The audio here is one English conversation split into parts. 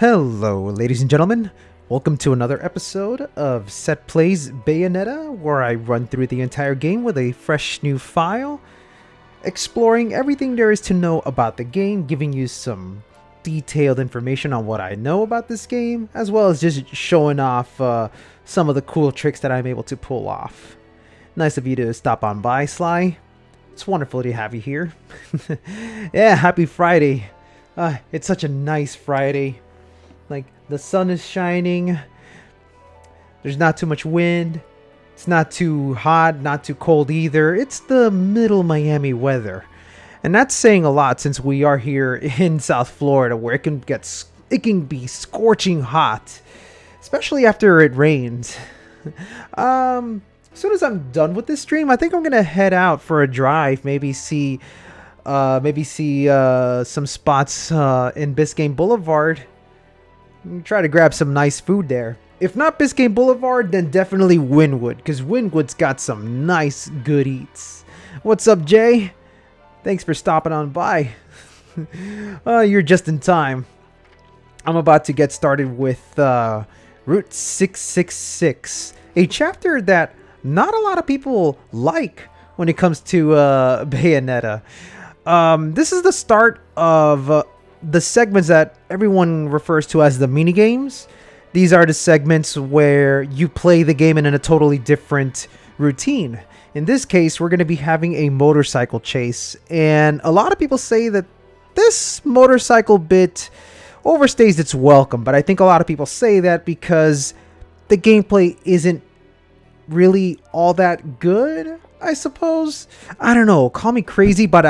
Hello, ladies and gentlemen. Welcome to another episode of Set Plays Bayonetta, where I run through the entire game with a fresh new file, exploring everything there is to know about the game, giving you some detailed information on what I know about this game, as well as just showing off some of the cool tricks that I'm able to pull off. Nice of you to stop on by, Sly. It's wonderful to have you here. Yeah, happy Friday. It's such a nice Friday. Like, the sun is shining, there's not too much wind, it's not too hot, not too cold either. It's the middle Miami weather. And that's saying a lot since we are here in South Florida, where it can be scorching hot, especially after it rains. As soon as I'm done with this stream, I think I'm gonna head out for a drive, maybe see some spots in Biscayne Boulevard. Try to grab some nice food there. If not Biscayne Boulevard, then definitely Wynwood, because Wynwood's got some nice good eats. What's up, Jay? Thanks for stopping on by. You're just in time. I'm about to get started with Route 666, a chapter that not a lot of people like when it comes to Bayonetta. This is the start of the segments that everyone refers to as the minigames. These are the segments where you play the game in a totally different routine. In this case, we're going to be having a motorcycle chase, and a lot of people say that this motorcycle bit overstays its welcome, but I think a lot of people say that because the gameplay isn't really all that good, I suppose. I don't know. Call me crazy, but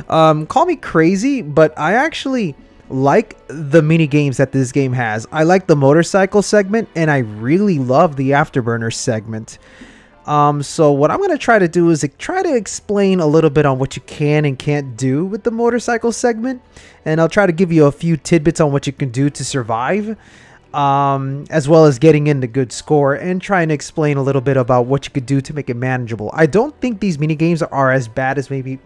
call me crazy, but I actually like the mini games that this game has. I like the motorcycle segment, and I really love the afterburner segment. So what I'm gonna try to do is try to explain a little bit on what you can and can't do with the motorcycle segment, and I'll try to give you a few tidbits on what you can do to survive. As well as getting in the good score and trying to explain a little bit about what you could do to make it manageable. I don't think these mini games are as bad as I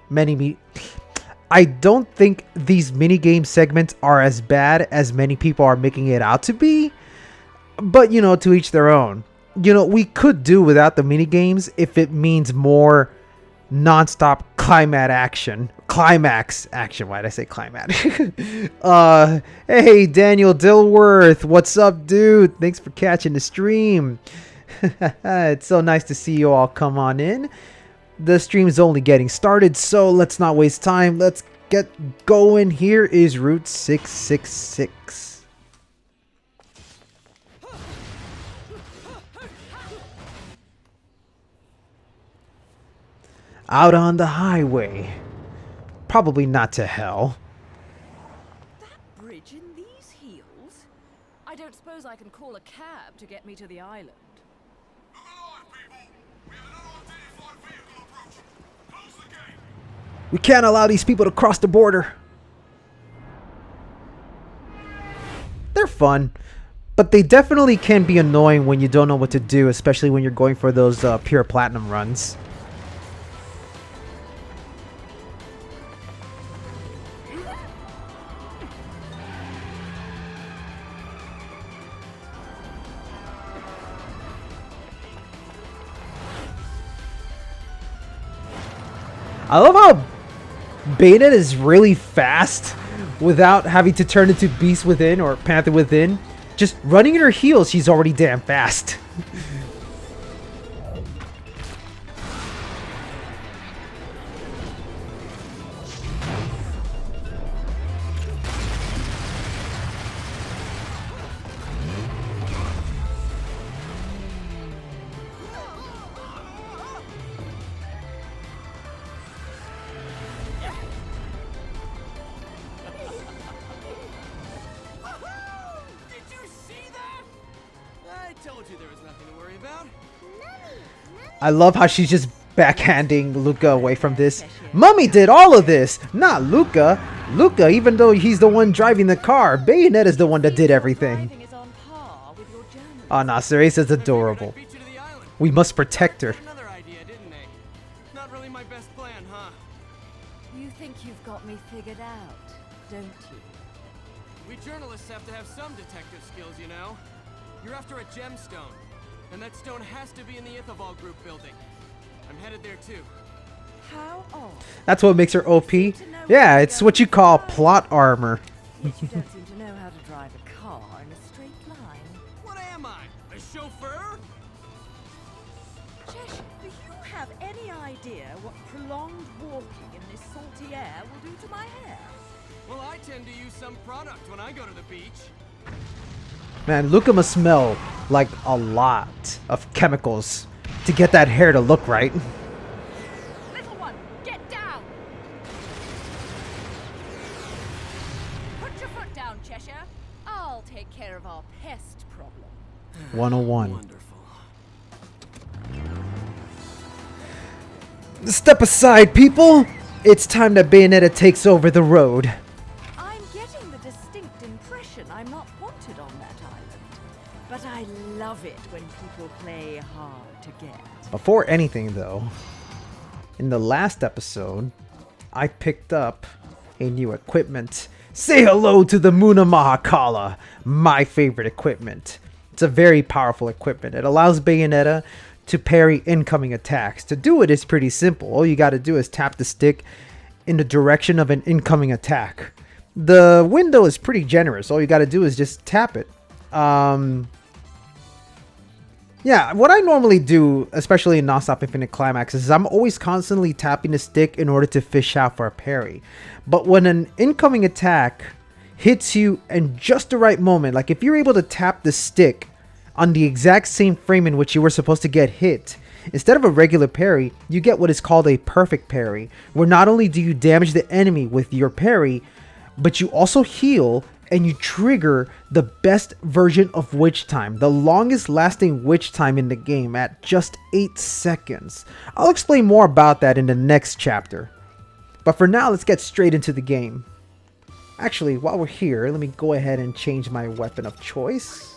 don't think these mini game segments are as bad as many people are making it out to be. But you know, to each their own. You know, we could do without the mini games if it means more non-stop climax action. Why did I say climax? Hey, Daniel Dilworth, what's up, dude? Thanks for catching the stream. It's so nice to see you all come on in. The stream's only getting started, so let's not waste time. Let's get going. Here is Route 666. Out on the highway. Probably not to hell. That bridge in these heels? I don't suppose I can call a cab to get me to the island. We can't allow these people to cross the border. They're fun, but they definitely can be annoying when you don't know what to do, especially when you're going for those pure platinum runs. I love how Bayonetta is really fast without having to turn into Beast Within or Panther Within. Just running in her heels, she's already damn fast. I love how she's just backhanding Luca away from this. Mummy did all of this, not Luca. Luca, even though he's the one driving the car, Bayonetta's the one that did everything. Oh, no, Ceresa's adorable. We must protect her. You think you've got me figured out, don't you? We journalists have to have some detective skills, you know. You're after a gemstone, and that stone has to be in the Ithavol Group building. I'm headed there too. How odd. That's what makes her OP. Yeah, it's what you call plot armor. Yet you don't seem to know how to drive a car in a straight line. What am I? A chauffeur? Cheshire, do you have any idea what prolonged walking in this salty air will do to my hair? Well, I tend to use some product when I go to the beach. Man, Luca must smell like a lot of chemicals to get that hair to look right. Little one, get down! Put your foot down, Cheshire. I'll take care of our pest problem. 101. Wonderful. Step aside, people! It's time that Bayonetta takes over the road. I'm getting the distinct impression I'm not wanted on that island. But I love it when people play hard to get. Before anything, though, in the last episode, I picked up a new equipment. Say hello to the Muna Mahaa-Kalaa, my favorite equipment. It's a very powerful equipment. It allows Bayonetta to parry incoming attacks. To do it is pretty simple. All you gotta do is tap the stick in the direction of an incoming attack. The window is pretty generous. All you gotta do is just tap it. Yeah, what I normally do, especially in Non-Stop Infinite Climax, is I'm always constantly tapping the stick in order to fish out for a parry. But when an incoming attack hits you in just the right moment, like if you're able to tap the stick on the exact same frame in which you were supposed to get hit, instead of a regular parry, you get what is called a perfect parry, where not only do you damage the enemy with your parry, but you also heal and you trigger the best version of witch time, the longest lasting witch time in the game at just 8 seconds. I'll explain more about that in the next chapter. But for now, let's get straight into the game. Actually, while we're here, let me go ahead and change my weapon of choice.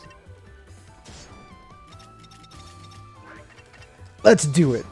Let's do it.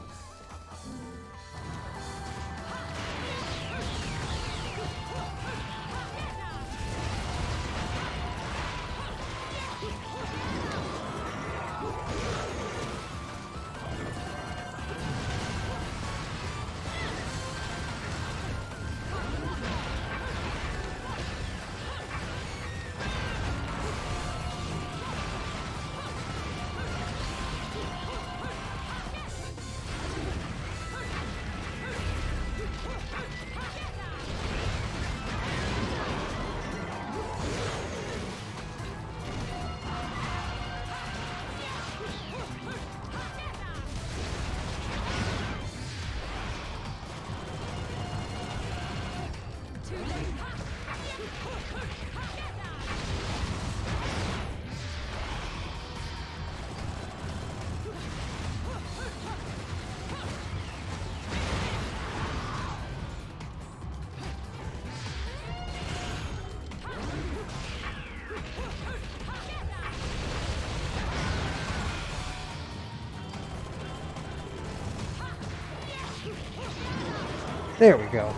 There we go.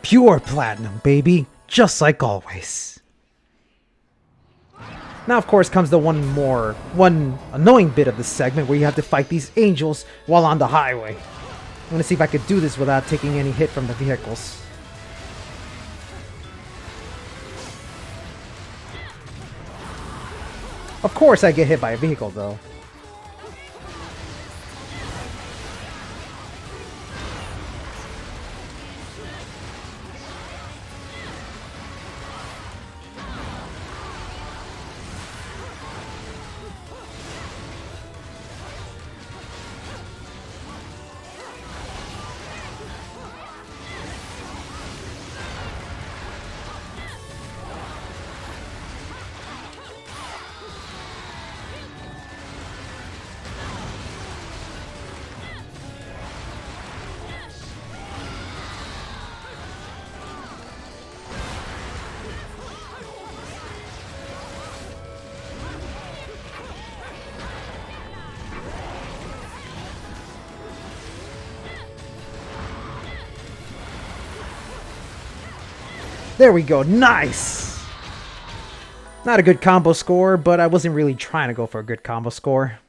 Pure platinum, baby. Just like always. Now, of course, comes the one annoying bit of the segment where you have to fight these angels while on the highway. I'm gonna see if I could do this without taking any hit from the vehicles. Of course I get hit by a vehicle, though. There we go. Nice! Not a good combo score, but I wasn't really trying to go for a good combo score.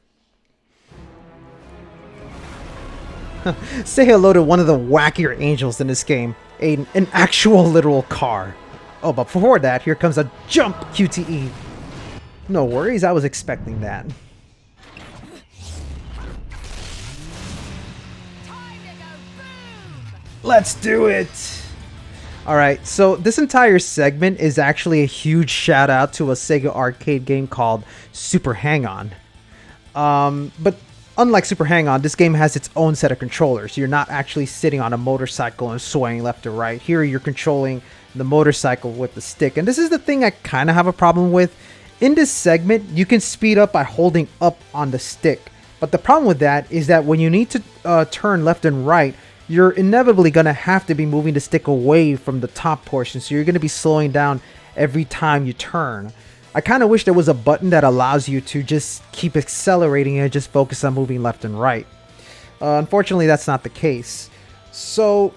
Say hello to one of the wackier angels in this game. An actual literal car. Oh, but before that, here comes a jump QTE. No worries, I was expecting that. Let's do it! Alright, so this entire segment is actually a huge shout out to a Sega arcade game called Super Hang-On. But unlike Super Hang-On, this game has its own set of controllers. You're not actually sitting on a motorcycle and swaying left to right. Here you're controlling the motorcycle with the stick. And this is the thing I kind of have a problem with. In this segment, you can speed up by holding up on the stick. But the problem with that is that when you need to turn left and right, you're inevitably going to have to be moving the stick away from the top portion. So you're going to be slowing down every time you turn. I kind of wish there was a button that allows you to just keep accelerating and just focus on moving left and right. Unfortunately, that's not the case. So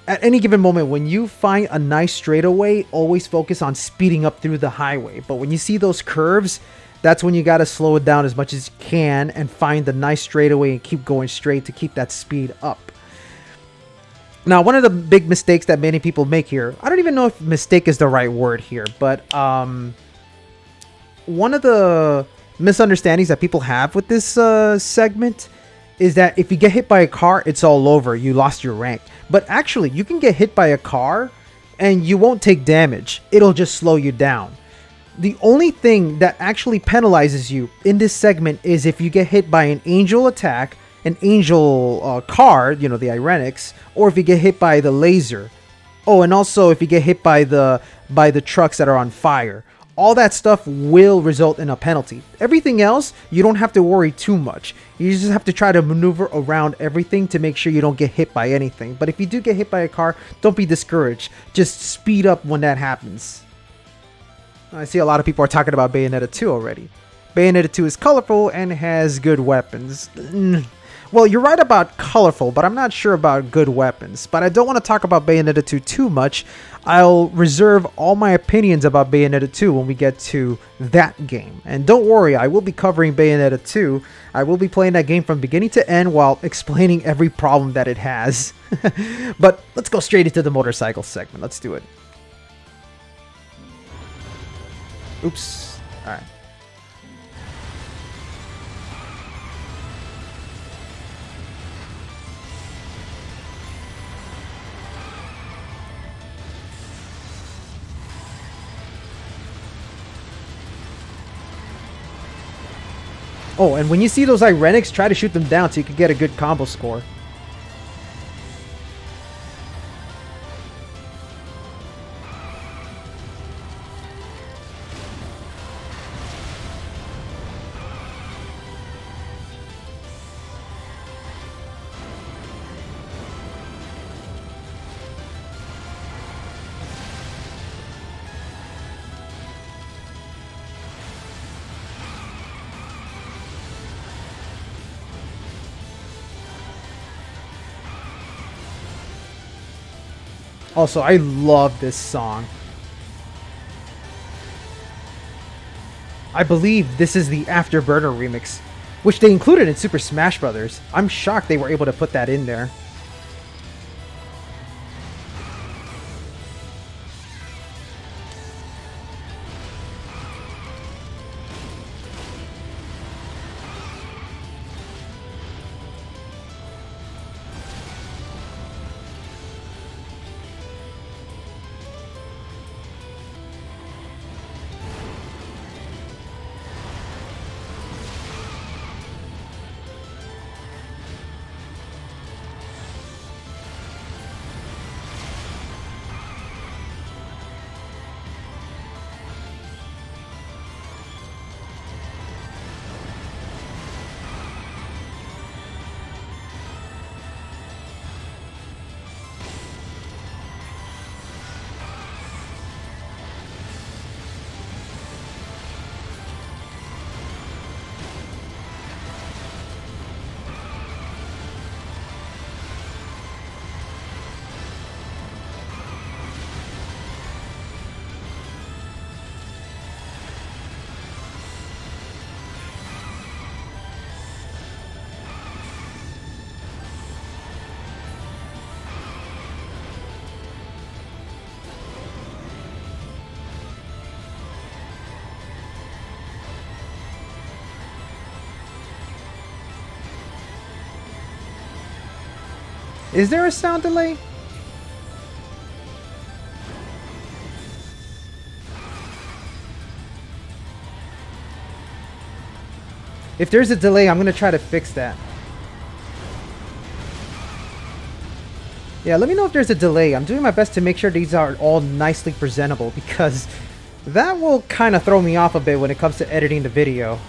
at any given moment, when you find a nice straightaway, always focus on speeding up through the highway. But when you see those curves, that's when you got to slow it down as much as you can and find the nice straightaway and keep going straight to keep that speed up. Now, one of the big mistakes that many people make here, I don't even know if mistake is the right word here, but one of the misunderstandings that people have with this segment is that if you get hit by a car, it's all over. You lost your rank. But actually, you can get hit by a car and you won't take damage. It'll just slow you down. The only thing that actually penalizes you in this segment is if you get hit by an angel attack, an angel car, you know, the Irenics, or if you get hit by the laser. Oh, and also if you get hit by the trucks that are on fire. All that stuff will result in a penalty. Everything else, you don't have to worry too much. You just have to try to maneuver around everything to make sure you don't get hit by anything. But if you do get hit by a car, don't be discouraged. Just speed up when that happens. I see a lot of people are talking about Bayonetta 2 already. Bayonetta 2 is colorful and has good weapons. Well, you're right about colorful, but I'm not sure about good weapons. But I don't want to talk about Bayonetta 2 too much. I'll reserve all my opinions about Bayonetta 2 when we get to that game. And don't worry, I will be covering Bayonetta 2. I will be playing that game from beginning to end while explaining every problem that it has. But let's go straight into the motorcycle segment. Let's do it. Oops. Alright. Oh, and when you see those Irenics, try to shoot them down so you can get a good combo score. Also, I love this song. I believe this is the Afterburner remix, which they included in Super Smash Bros. I'm shocked they were able to put that in there. Is there a sound delay? If there's a delay, I'm gonna try to fix that. Yeah, let me know if there's a delay. I'm doing my best to make sure these are all nicely presentable because that will kind of throw me off a bit when it comes to editing the video.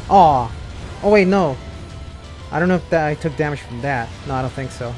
Aw. Oh wait, no. I don't know if I took damage from that. No, I don't think so.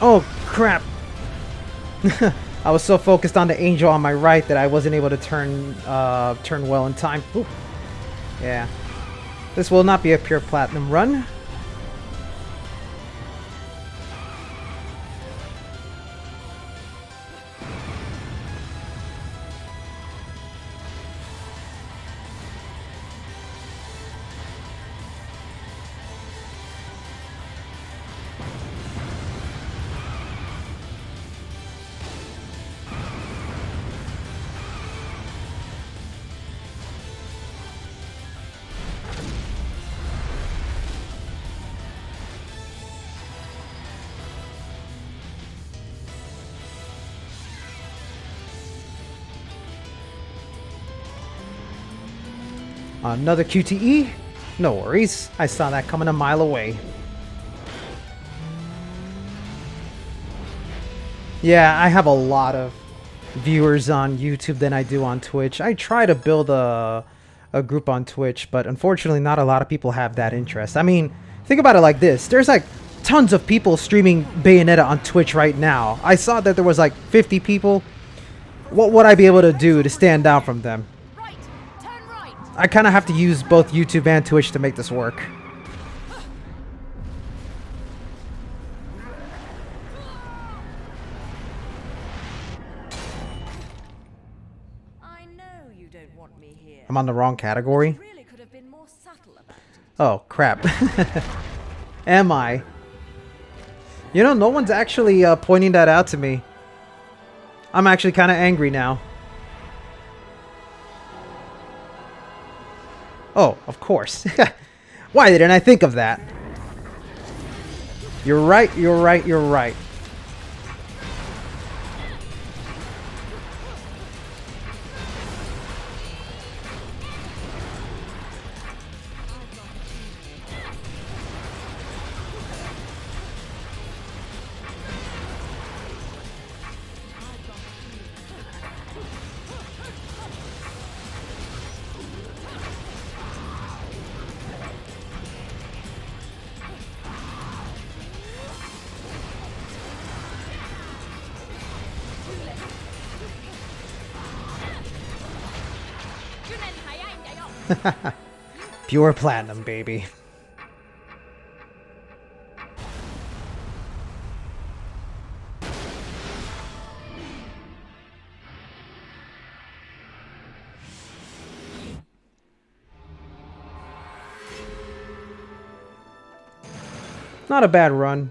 Oh, crap. I was so focused on the angel on my right that I wasn't able to turn well in time. Ooh. Yeah. This will not be a pure platinum run. Another QTE? No worries. I saw that coming a mile away. Yeah, I have a lot of viewers on YouTube than I do on Twitch. I try to build a group on Twitch, but unfortunately not a lot of people have that interest. I mean, think about it like this. There's like tons of people streaming Bayonetta on Twitch right now. I saw that there was like 50 people. What would I be able to do to stand out from them? I kind of have to use both YouTube and Twitch to make this work. I know you don't want me here. I'm on the wrong category. Really could have been more subtle about it. Oh, crap. Am I? You know, no one's actually pointing that out to me. I'm actually kind of angry now. Oh, of course. Why didn't I think of that? You're right, you're right, you're right. Pure platinum, baby. Not a bad run.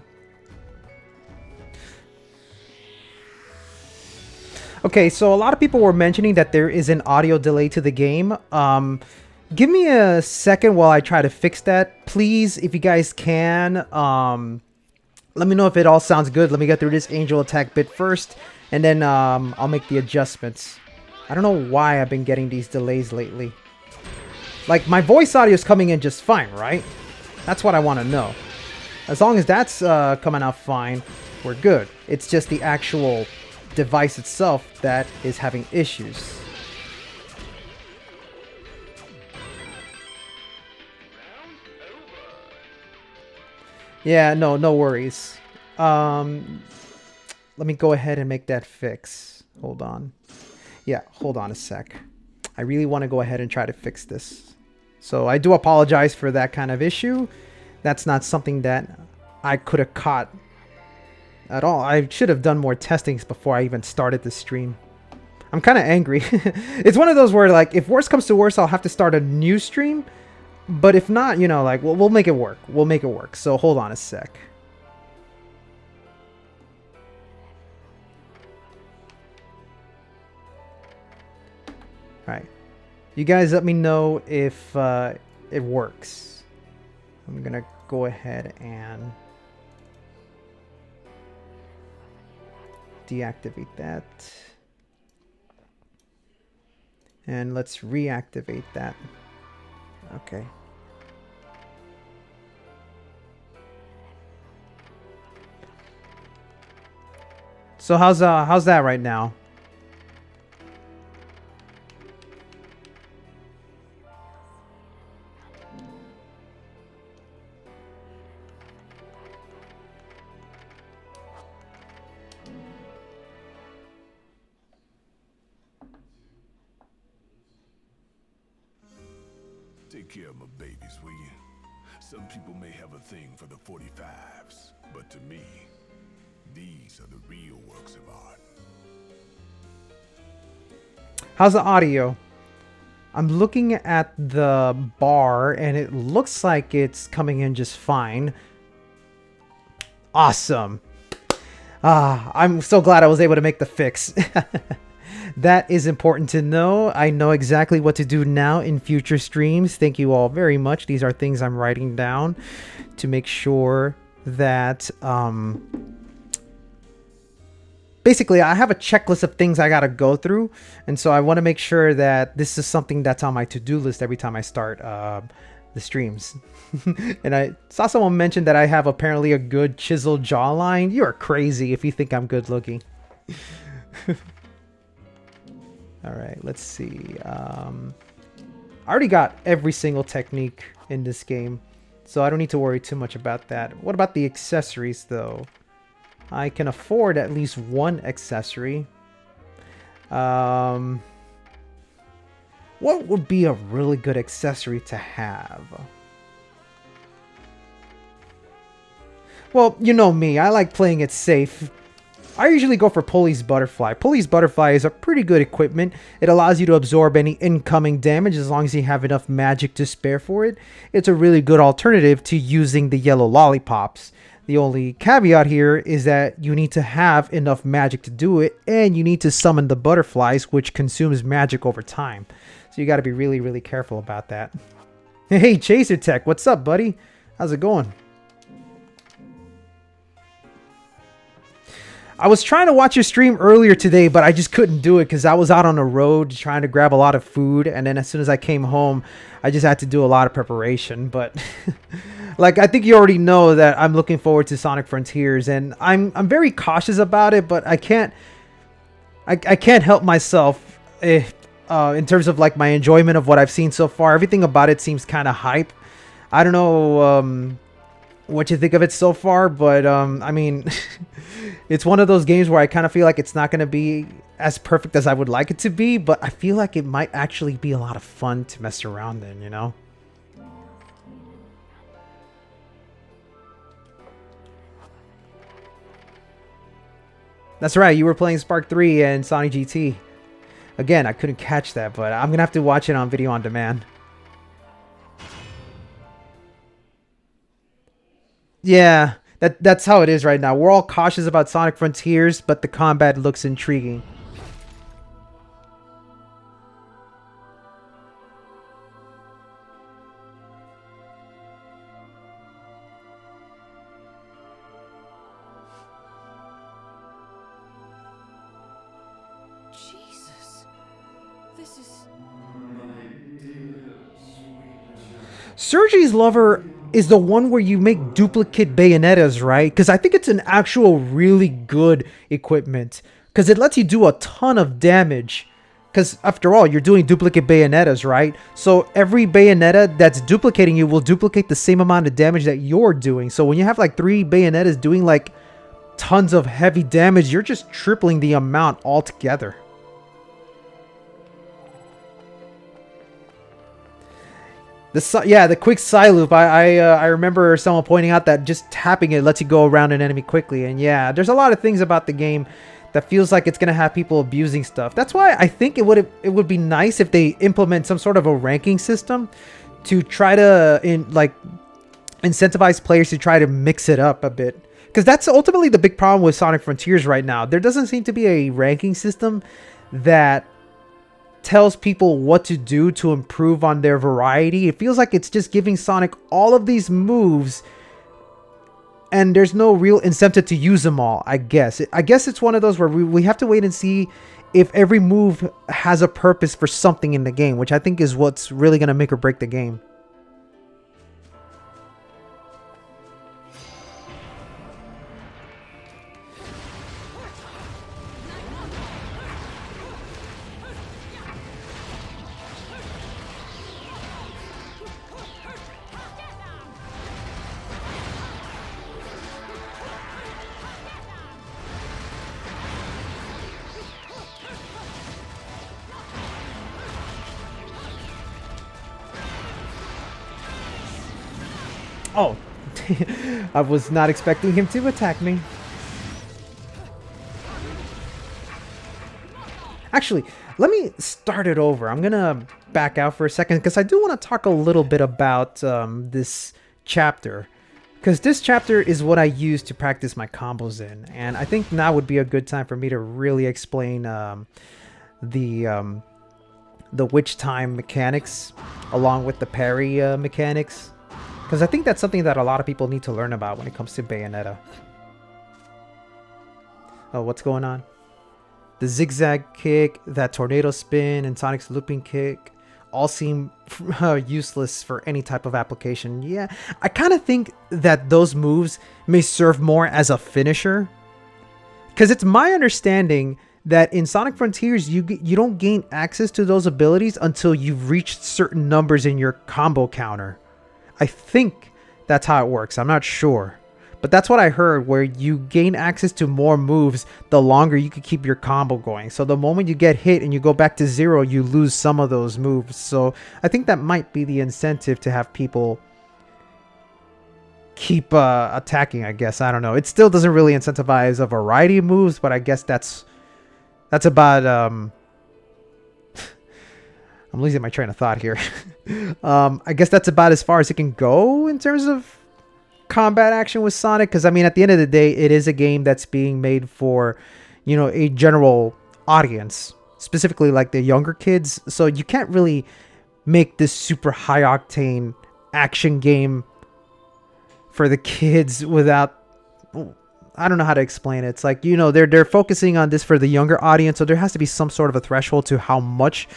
Okay, so a lot of people were mentioning that there is an audio delay to the game. Give me a second while I try to fix that. Please, if you guys can, let me know if it all sounds good. Let me get through this angel attack bit first, and then I'll make the adjustments. I don't know why I've been getting these delays lately. Like, my voice audio is coming in just fine, right? That's what I want to know. As long as that's coming out fine, we're good. It's just the actual device itself that is having issues. Yeah, no worries. Let me go ahead and make that fix. Hold on. Yeah, hold on a sec. I really want to go ahead and try to fix this. So I do apologize for that kind of issue. That's not something that I could have caught at all. I should have done more testings before I even started the stream. I'm kind of angry. It's one of those where, like, if worst comes to worst, I'll have to start a new stream. But if not, you know, like, we'll make it work. We'll make it work. So hold on a sec. Alright. You guys let me know if it works. I'm gonna go ahead and deactivate that. And let's reactivate that. Okay. So how's that right now? Take care of my babies, will you? Some people may have a thing for the 45s, but to me, these are the real works of art. How's the audio? I'm looking at the bar and it looks like it's coming in just fine. Awesome. I'm so glad I was able to make the fix. That is important to know. I know exactly what to do now in future streams. Thank you all very much. These are things I'm writing down to make sure that basically I have a checklist of things I gotta go through, and so I want to make sure that this is something that's on my to-do list every time I start the streams. And I saw someone mention that I have apparently a good chiseled jawline. You are crazy if you think I'm good looking. All right, let's see. I already got every single technique in this game, so I don't need to worry too much about that. What about the accessories, though? I can afford at least one accessory. What would be a really good accessory to have? Well, you know me. I like playing it safe. I usually go for Pulley's Butterfly. Pulley's Butterfly is a pretty good equipment. It allows you to absorb any incoming damage as long as you have enough magic to spare for it. It's a really good alternative to using the yellow lollipops. The only caveat here is that you need to have enough magic to do it, and you need to summon the butterflies, which consumes magic over time. So you got to be really, really careful about that. Hey, Chaser Tech, what's up, buddy? How's it going? I was trying to watch your stream earlier today, but I just couldn't do it because I was out on the road trying to grab a lot of food. And then as soon as I came home, I just had to do a lot of preparation. But like, I think you already know that I'm looking forward to Sonic Frontiers, and I'm very cautious about it, but I can't help myself in terms of like my enjoyment of what I've seen so far. Everything about it seems kind of hype. I don't know. what you think of it so far, but I mean, it's one of those games where I kind of feel like it's not going to be as perfect as I would like it to be, but I feel like it might actually be a lot of fun to mess around in, you know? That's right, you were playing Spark 3 and Sonic GT. Again, I couldn't catch that, but I'm going to have to watch it on video on demand. Yeah, that's how it is right now. We're all cautious about Sonic Frontiers, but the combat looks intriguing. Jesus. This is... Sergei's Lover is the one where you make duplicate Bayonettas, right? Because I think it's an actual really good equipment. Because it lets you do a ton of damage. Because after all, you're doing duplicate Bayonettas, right? So every Bayonetta that's duplicating you will duplicate the same amount of damage that you're doing. So when you have like 3 Bayonettas doing like tons of heavy damage, you're just tripling the amount altogether. The quick side loop. I remember someone pointing out that just tapping it lets you go around an enemy quickly. And yeah, there's a lot of things about the game that feels like it's gonna have people abusing stuff. That's why I think it would be nice if they implement some sort of a ranking system to try to incentivize players to try to mix it up a bit. Because that's ultimately the big problem with Sonic Frontiers right now. There doesn't seem to be a ranking system that tells people what to do to improve on their variety. It feels like it's just giving Sonic all of these moves and there's no real incentive to use them all, I guess. I guess it's one of those where we have to wait and see if every move has a purpose for something in the game, which I think is what's really going to make or break the game. Oh, I was not expecting him to attack me. Actually, let me start it over. I'm going to back out for a second because I do want to talk a little bit about this chapter. Because this chapter is what I use to practice my combos in. And I think now would be a good time for me to really explain the witch time mechanics along with the parry mechanics. Because I think that's something that a lot of people need to learn about when it comes to Bayonetta. Oh, what's going on? The zigzag kick, that tornado spin, and Sonic's looping kick all seem useless for any type of application. Yeah, I kind of think that those moves may serve more as a finisher. Because it's my understanding that in Sonic Frontiers, you don't gain access to those abilities until you've reached certain numbers in your combo counter. I think that's how it works. I'm not sure. But that's what I heard, where you gain access to more moves the longer you can keep your combo going. So the moment you get hit and you go back to 0, you lose some of those moves. So I think that might be the incentive to have people keep attacking, I guess. I don't know. It still doesn't really incentivize a variety of moves, but I guess that's about... I'm losing my train of thought here. I guess that's about as far as it can go in terms of combat action with Sonic. Because, I mean, at the end of the day, it is a game that's being made for, you know, a general audience. Specifically, like the younger kids. So you can't really make this super high-octane action game for the kids without... I don't know how to explain it. It's like, you know, they're focusing on this for the younger audience. So there has to be some sort of a threshold to how much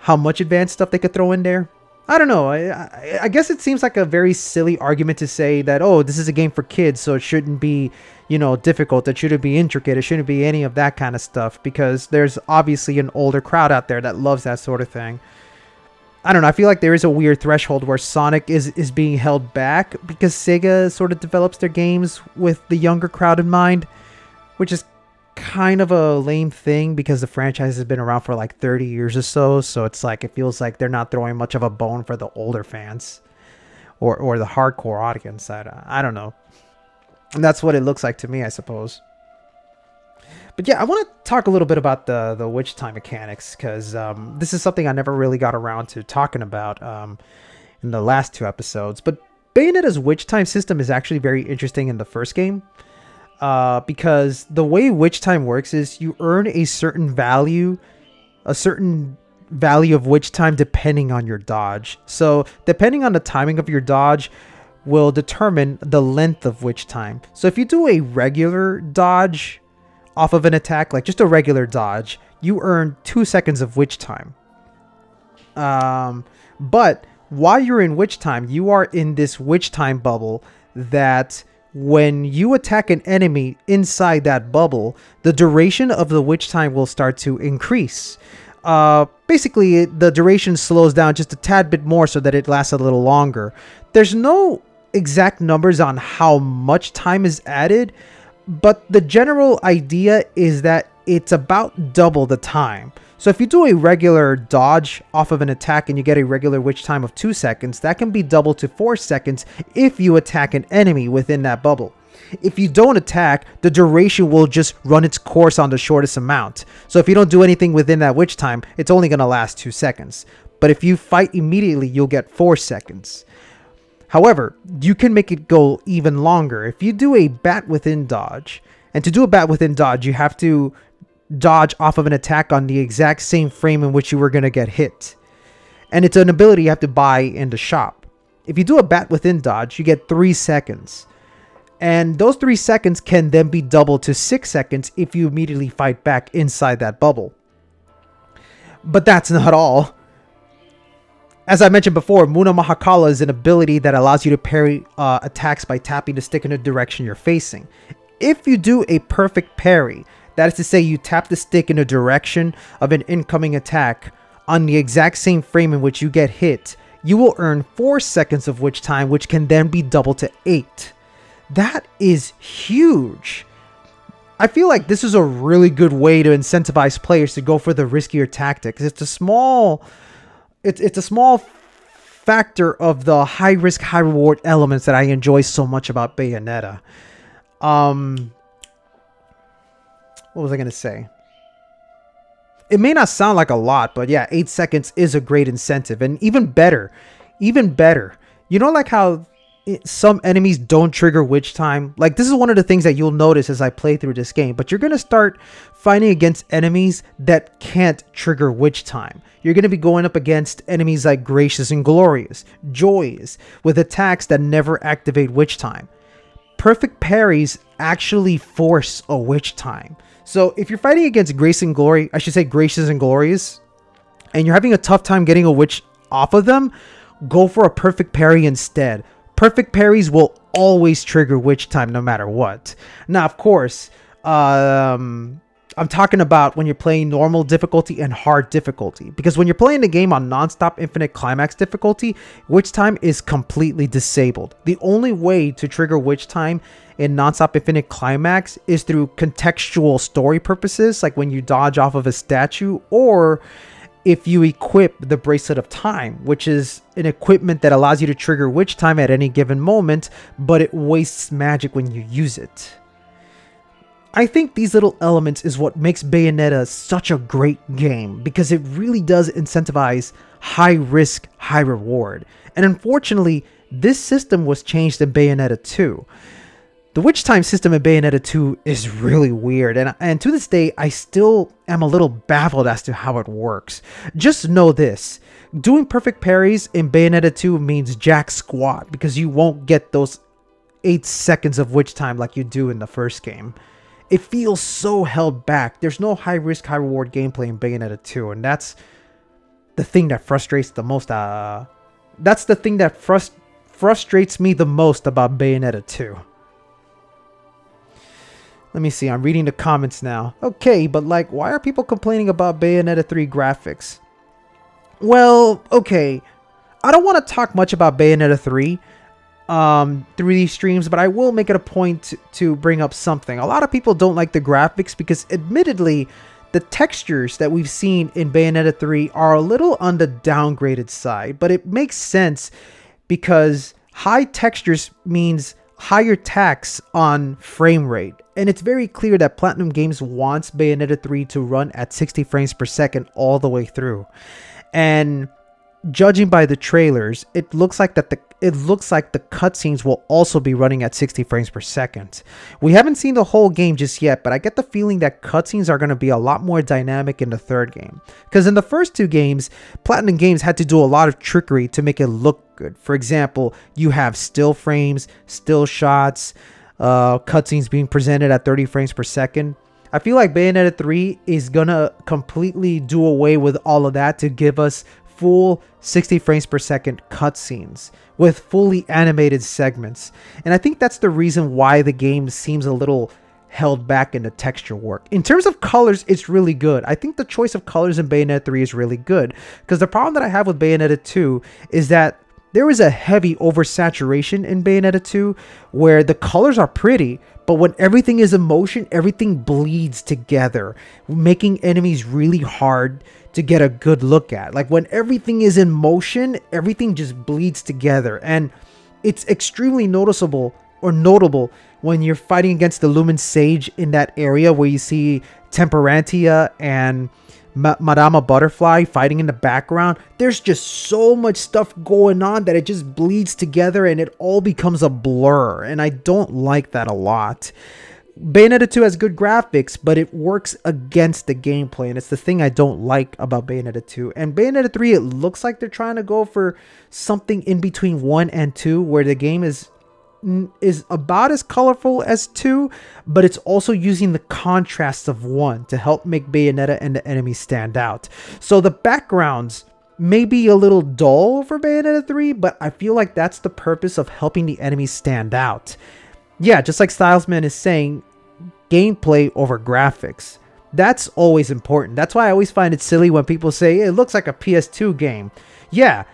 advanced stuff they could throw in there. I don't know. I guess it seems like a very silly argument to say that, oh, this is a game for kids, so it shouldn't be, you know, difficult. It shouldn't be intricate. It shouldn't be any of that kind of stuff, because there's obviously an older crowd out there that loves that sort of thing. I don't know. I feel like there is a weird threshold where Sonic is being held back because Sega sort of develops their games with the younger crowd in mind, which is kind of a lame thing because the franchise has been around for like 30 years or so. So it's like, it feels like they're not throwing much of a bone for the older fans or the hardcore audience. I don't know. And that's what it looks like to me, I suppose. But yeah, I want to talk a little bit about the witch time mechanics, because this is something I never really got around to talking about in the last 2 episodes. But Bayonetta's witch time system is actually very interesting in the first game, because the way witch time works is you earn a certain value of witch time depending on your dodge. So depending on the timing of your dodge will determine the length of witch time. So if you do a regular dodge off of an attack, like just a regular dodge, you earn 2 seconds of witch time. But while you're in witch time, you are in this witch time bubble that when you attack an enemy inside that bubble, the duration of the witch time will start to increase. Basically, the duration slows down just a tad bit more so that it lasts a little longer. There's no exact numbers on how much time is added, but the general idea is that it's about double the time. So if you do a regular dodge off of an attack and you get a regular witch time of 2 seconds, that can be doubled to 4 seconds if you attack an enemy within that bubble. If you don't attack, the duration will just run its course on the shortest amount. So if you don't do anything within that witch time, it's only going to last 2 seconds. But if you fight immediately, you'll get 4 seconds. However, you can make it go even longer. If you do a bat within dodge, and to do a bat within dodge, you have to dodge off of an attack on the exact same frame in which you were going to get hit. And it's an ability you have to buy in the shop. If you do a bat within dodge, you get 3 seconds. And those 3 seconds can then be doubled to 6 seconds if you immediately fight back inside that bubble. But that's not all. As I mentioned before, Mahaa-Kalaa is an ability that allows you to parry attacks by tapping the stick in the direction you're facing. If you do a perfect parry, that is to say you tap the stick in the direction of an incoming attack on the exact same frame in which you get hit, you will earn 4 seconds of witch time, which can then be doubled to 8. That is huge. I feel like this is a really good way to incentivize players to go for the riskier tactics. It's a small factor of the high risk, high reward elements that I enjoy so much about Bayonetta. What was I going to say? It may not sound like a lot, but yeah, 8 seconds is a great incentive. And even better, you know, like how some enemies don't trigger witch time? Like, this is one of the things that you'll notice as I play through this game, but you're going to start fighting against enemies that can't trigger witch time. You're going to be going up against enemies like Gracious and Glorious, Joyous, with attacks that never activate witch time. Perfect parries actually force a witch time. So if you're fighting against Gracious and Glorious, and you're having a tough time getting a witch off of them, go for a perfect parry instead. Perfect parries will always trigger witch time no matter what. Now, of course, I'm talking about when you're playing normal difficulty and hard difficulty. Because when you're playing the game on non-stop infinite climax difficulty, witch time is completely disabled. The only way to trigger witch time in non-stop infinite climax is through contextual story purposes, like when you dodge off of a statue, or if you equip the Bracelet of Time, which is an equipment that allows you to trigger witch time at any given moment, but it wastes magic when you use it. I think these little elements is what makes Bayonetta such a great game, because it really does incentivize high risk, high reward. And unfortunately, this system was changed in Bayonetta 2. The witch time system in Bayonetta 2 is really weird, and to this day, I still am a little baffled as to how it works. Just know this, doing perfect parries in Bayonetta 2 means jack squat, because you won't get those 8 seconds of witch time like you do in the first game. It feels so held back. There's no high risk, high reward gameplay in Bayonetta 2, and that's the thing that frustrates the most. That's the thing that frustrates me the most about Bayonetta 2. Let me see, I'm reading the comments now. Okay, but like, why are people complaining about Bayonetta 3 graphics? Well, okay. I don't want to talk much about Bayonetta 3 through these streams, but I will make it a point to bring up something. A lot of people don't like the graphics because admittedly, the textures that we've seen in Bayonetta 3 are a little on the downgraded side, but it makes sense because high textures means higher tax on frame rate. And it's very clear that Platinum Games wants Bayonetta 3 to run at 60 frames per second all the way through. And judging by the trailers, it looks like the cutscenes will also be running at 60 frames per second. We haven't seen the whole game just yet, but I get the feeling that cutscenes are going to be a lot more dynamic in the third game. Because in the first two games, Platinum Games had to do a lot of trickery to make it look good. For example, you have still frames, still shots, cutscenes being presented at 30 frames per second. I feel like Bayonetta 3 is going to completely do away with all of that to give us full 60 frames per second cutscenes with fully animated segments. And I think that's the reason why the game seems a little held back in the texture work. In terms of colors, it's really good. I think the choice of colors in Bayonetta 3 is really good, because the problem that I have with Bayonetta 2 is that there is a heavy oversaturation in Bayonetta 2 where the colors are pretty, but when everything is in motion, everything bleeds together, making enemies really hard to get a good look at. Like when everything is in motion, everything just bleeds together. And it's extremely noticeable or notable when you're fighting against the Lumen Sage in that area where you see Temperantia and Madama Butterfly fighting in the background. There's just so much stuff going on that it just bleeds together and it all becomes a blur. And I don't like that a lot. Bayonetta 2 has good graphics, but it works against the gameplay, and it's the thing I don't like about Bayonetta 2. And Bayonetta 3, it looks like they're trying to go for something in between 1 and 2, where the game is about as colorful as 2, but it's also using the contrast of 1 to help make Bayonetta and the enemies stand out. So the backgrounds may be a little dull for Bayonetta 3, but I feel like that's the purpose of helping the enemies stand out. Yeah, just like Stylesman is saying, gameplay over graphics. That's always important. That's why I always find it silly when people say it looks like a PS2 game. Yeah,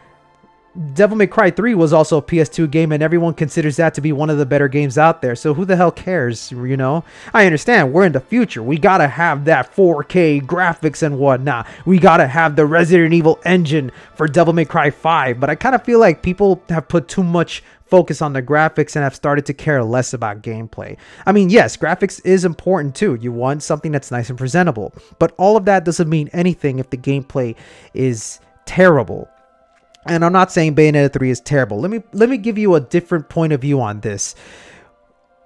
Devil May Cry 3 was also a PS2 game, and everyone considers that to be one of the better games out there. So who the hell cares, you know? I understand, we're in the future. We gotta have that 4K graphics and whatnot. We gotta have the Resident Evil engine for Devil May Cry 5. But I kind of feel like people have put too much focus on the graphics and have started to care less about gameplay. I mean, yes, graphics is important too. You want something that's nice and presentable. But all of that doesn't mean anything if the gameplay is terrible. And I'm not saying Bayonetta 3 is terrible. Let me give you a different point of view on this.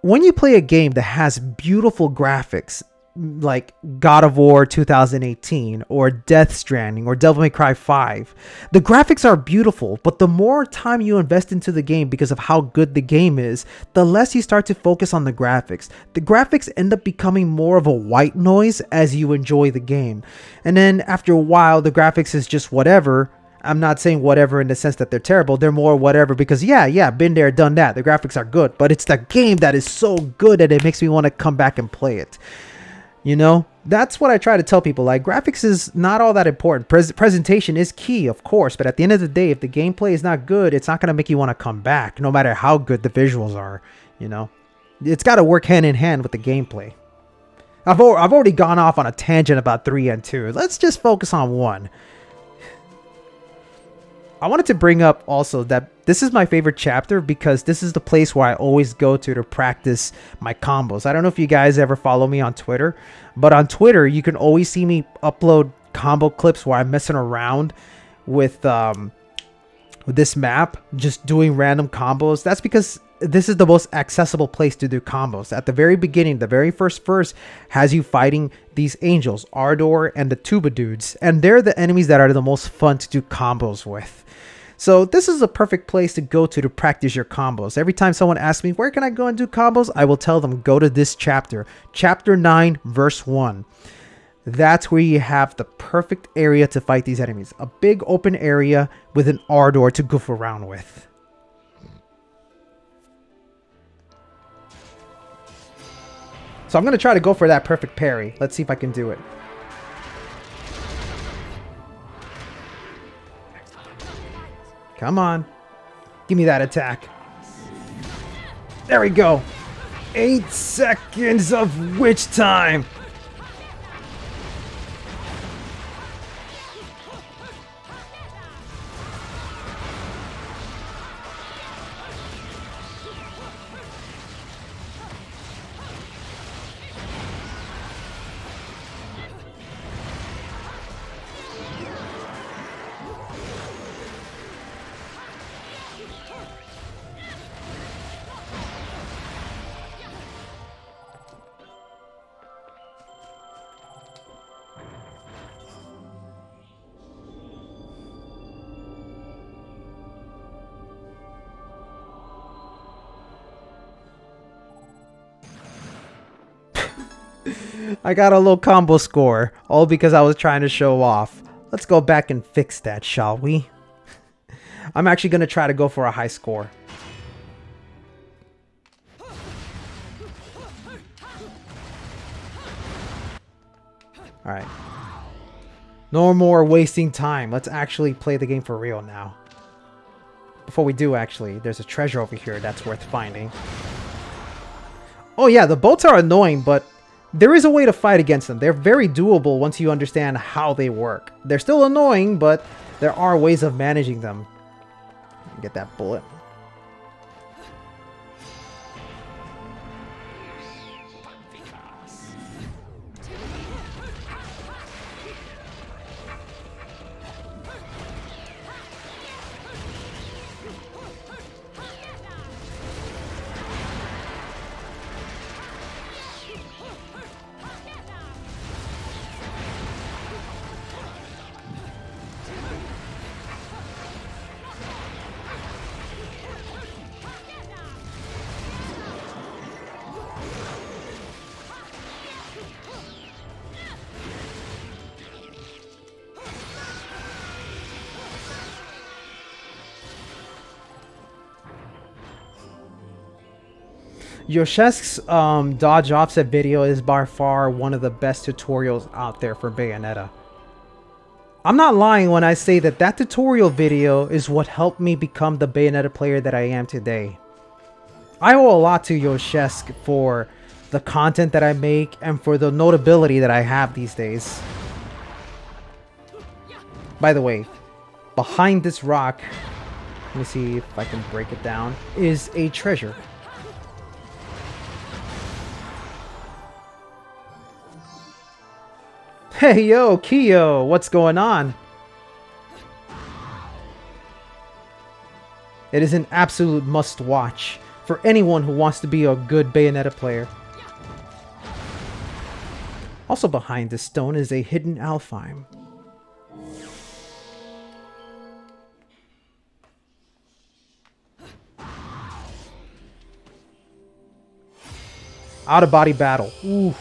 When you play a game that has beautiful graphics, like God of War 2018 or Death Stranding or Devil May Cry 5, the graphics are beautiful, but the more time you invest into the game because of how good the game is, the less you start to focus on the graphics. The graphics end up becoming more of a white noise as you enjoy the game. And then after a while, the graphics is just whatever. I'm not saying whatever in the sense that they're terrible. They're more whatever because yeah, been there, done that. The graphics are good, but it's the game that is so good that it makes me want to come back and play it. You know, that's what I try to tell people. Like, graphics is not all that important. Presentation is key, of course. But at the end of the day, if the gameplay is not good, it's not going to make you want to come back, no matter how good the visuals are. You know, it's got to work hand in hand with the gameplay. I've already gone off on a tangent about 3 and 2. Let's just focus on 1. I wanted to bring up also that this is my favorite chapter because this is the place where I always go to practice my combos. I don't know if you guys ever follow me on Twitter, but on Twitter, you can always see me upload combo clips where I'm messing around with this map, just doing random combos. That's because this is the most accessible place to do combos. At the very beginning, the very first verse has you fighting these angels, Ardor and the Tuba dudes, and they're the enemies that are the most fun to do combos with. So this is a perfect place to go to practice your combos. Every time someone asks me, where can I go and do combos? I will tell them, go to this chapter. Chapter 9, verse 1. That's where you have the perfect area to fight these enemies. A big open area with an Ardor to goof around with. So I'm going to try to go for that perfect parry. Let's see if I can do it. Come on. Give me that attack. There we go. 8 seconds of witch time. I got a low combo score, all because I was trying to show off. Let's go back and fix that, shall we? I'm actually going to try to go for a high score. Alright. No more wasting time. Let's actually play the game for real now. Before we do, actually, there's a treasure over here that's worth finding. Oh yeah, the boats are annoying, but there is a way to fight against them. They're very doable once you understand how they work. They're still annoying, but there are ways of managing them. Get that bullet. Yoshesque's dodge offset video is by far one of the best tutorials out there for Bayonetta. I'm not lying when I say that that tutorial video is what helped me become the Bayonetta player that I am today. I owe a lot to Yoshesque for the content that I make and for the notability that I have these days. By the way, behind this rock, let me see if I can break it down, is a treasure. Hey yo, Kyo, what's going on? It is an absolute must-watch for anyone who wants to be a good Bayonetta player. Also behind this stone is a hidden alfheim. Out-of-body battle. Ooh.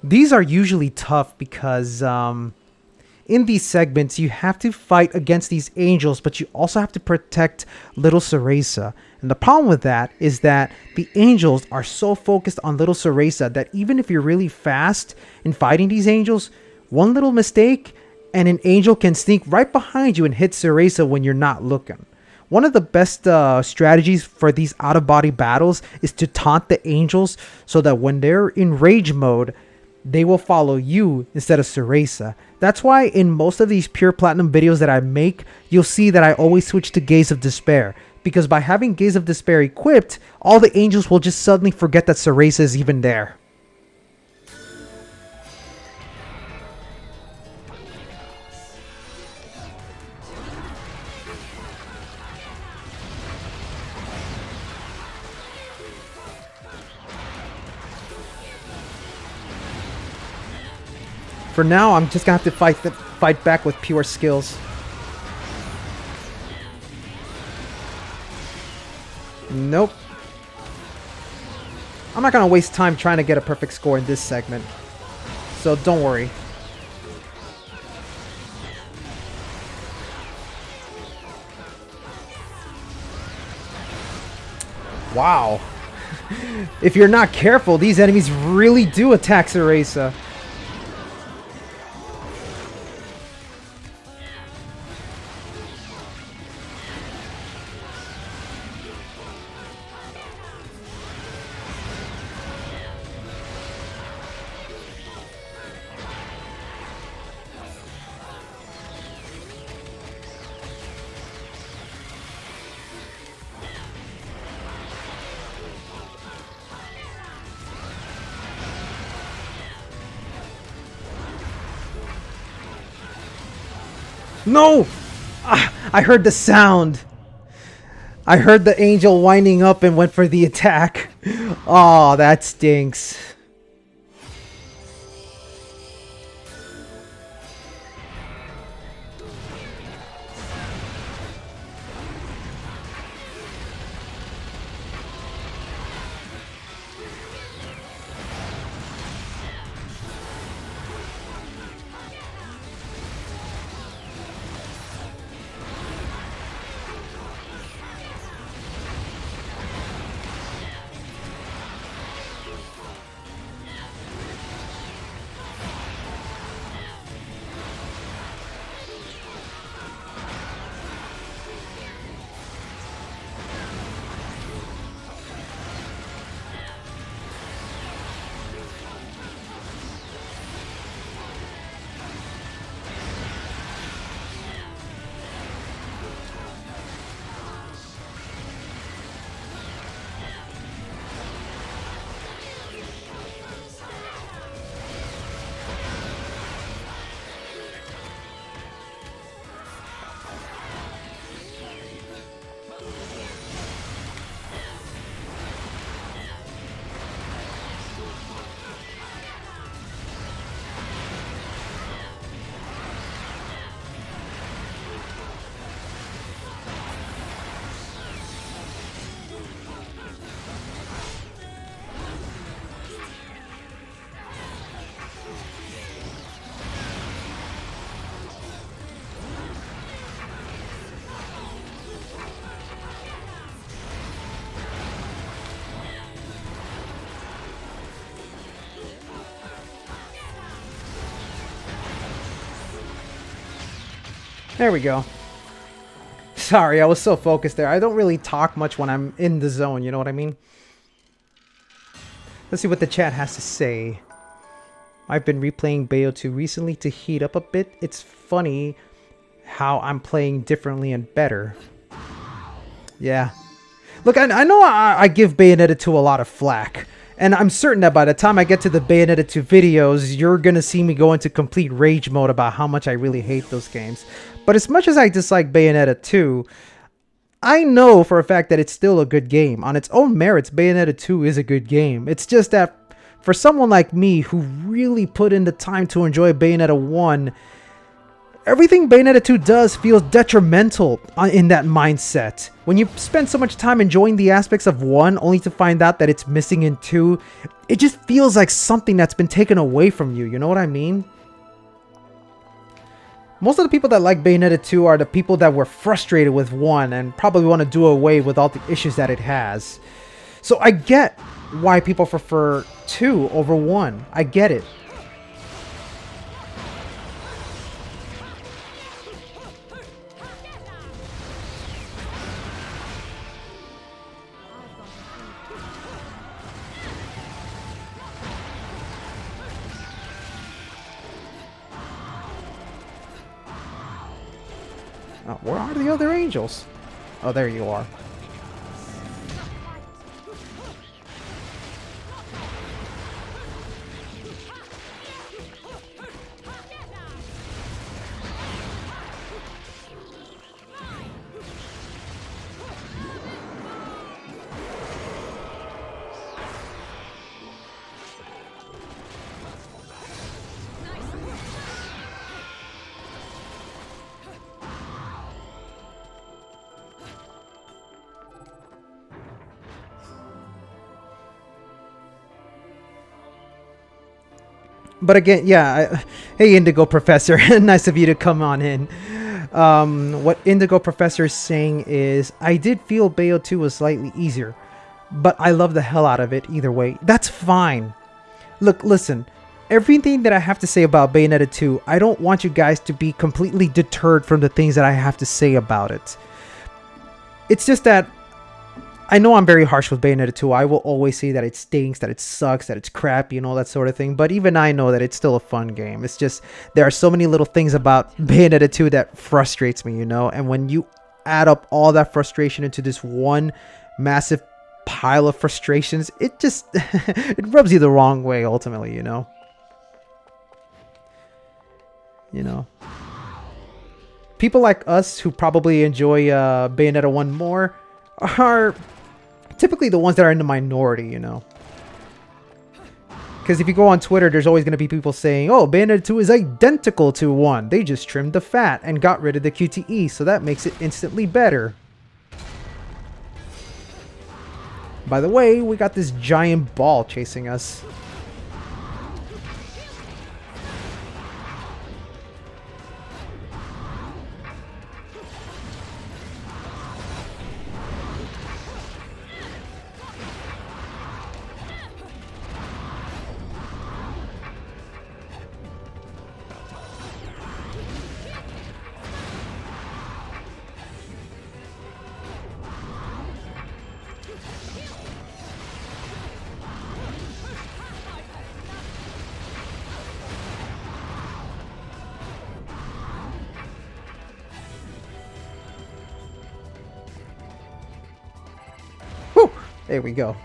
These are usually tough because in these segments you have to fight against these angels, but you also have to protect little CUHRAYZEE. And the problem with that is that the angels are so focused on little CUHRAYZEE that even if you're really fast in fighting these angels, one little mistake and an angel can sneak right behind you and hit CUHRAYZEE when you're not looking. One of the best strategies for these out-of-body battles is to taunt the angels so that when they're in rage mode, they will follow you instead of CUHRAYZEE. That's why in most of these pure platinum videos that I make, you'll see that I always switch to Gaze of Despair. Because by having Gaze of Despair equipped, all the angels will just suddenly forget that CUHRAYZEE is even there. For now, I'm just gonna have to fight back with pure skills. Nope. I'm not gonna waste time trying to get a perfect score in this segment. So don't worry. Wow. If you're not careful, these enemies really do attack CUHRAYZEE. No! Ah, I heard the sound. I heard the angel winding up and went for the attack. Oh, that stinks. There we go. Sorry, I was so focused there. I don't really talk much when I'm in the zone, you know what I mean? Let's see what the chat has to say. I've been replaying Bayo 2 recently to heat up a bit. It's funny how I'm playing differently and better. Yeah. Look, I know I give Bayonetta 2 a lot of flack. And I'm certain that by the time I get to the Bayonetta 2 videos, you're gonna see me go into complete rage mode about how much I really hate those games. But as much as I dislike Bayonetta 2, I know for a fact that it's still a good game. On its own merits, Bayonetta 2 is a good game. It's just that for someone like me who really put in the time to enjoy Bayonetta 1, everything Bayonetta 2 does feels detrimental in that mindset. When you spend so much time enjoying the aspects of 1 only to find out that it's missing in 2, it just feels like something that's been taken away from you, you know what I mean? Most of the people that like Bayonetta 2 are the people that were frustrated with 1 and probably want to do away with all the issues that it has. So I get why people prefer 2 over 1. I get it. Oh, where are the other angels? Oh, there you are. But again, yeah, hey Indigo Professor, nice of you to come on in. What Indigo Professor is saying is, I did feel Bayo 2 was slightly easier, but I love the hell out of it either way. That's fine. Look, listen, everything that I have to say about Bayonetta 2, I don't want you guys to be completely deterred from the things that I have to say about it. It's just that I know I'm very harsh with Bayonetta 2. I will always say that it stinks, that it sucks, that it's crap, you know, that sort of thing. But even I know that it's still a fun game. It's just, there are so many little things about Bayonetta 2 that frustrates me, you know. And when you add up all that frustration into this one massive pile of frustrations, it just, it rubs you the wrong way ultimately, you know. You know. people like us who probably enjoy Bayonetta 1 more are typically the ones that are in the minority, you know. Because if you go on Twitter, there's always going to be people saying, oh, Bayonetta 2 is identical to 1. They just trimmed the fat and got rid of the QTE, so that makes it instantly better. By the way, we got this giant ball chasing us. There we go.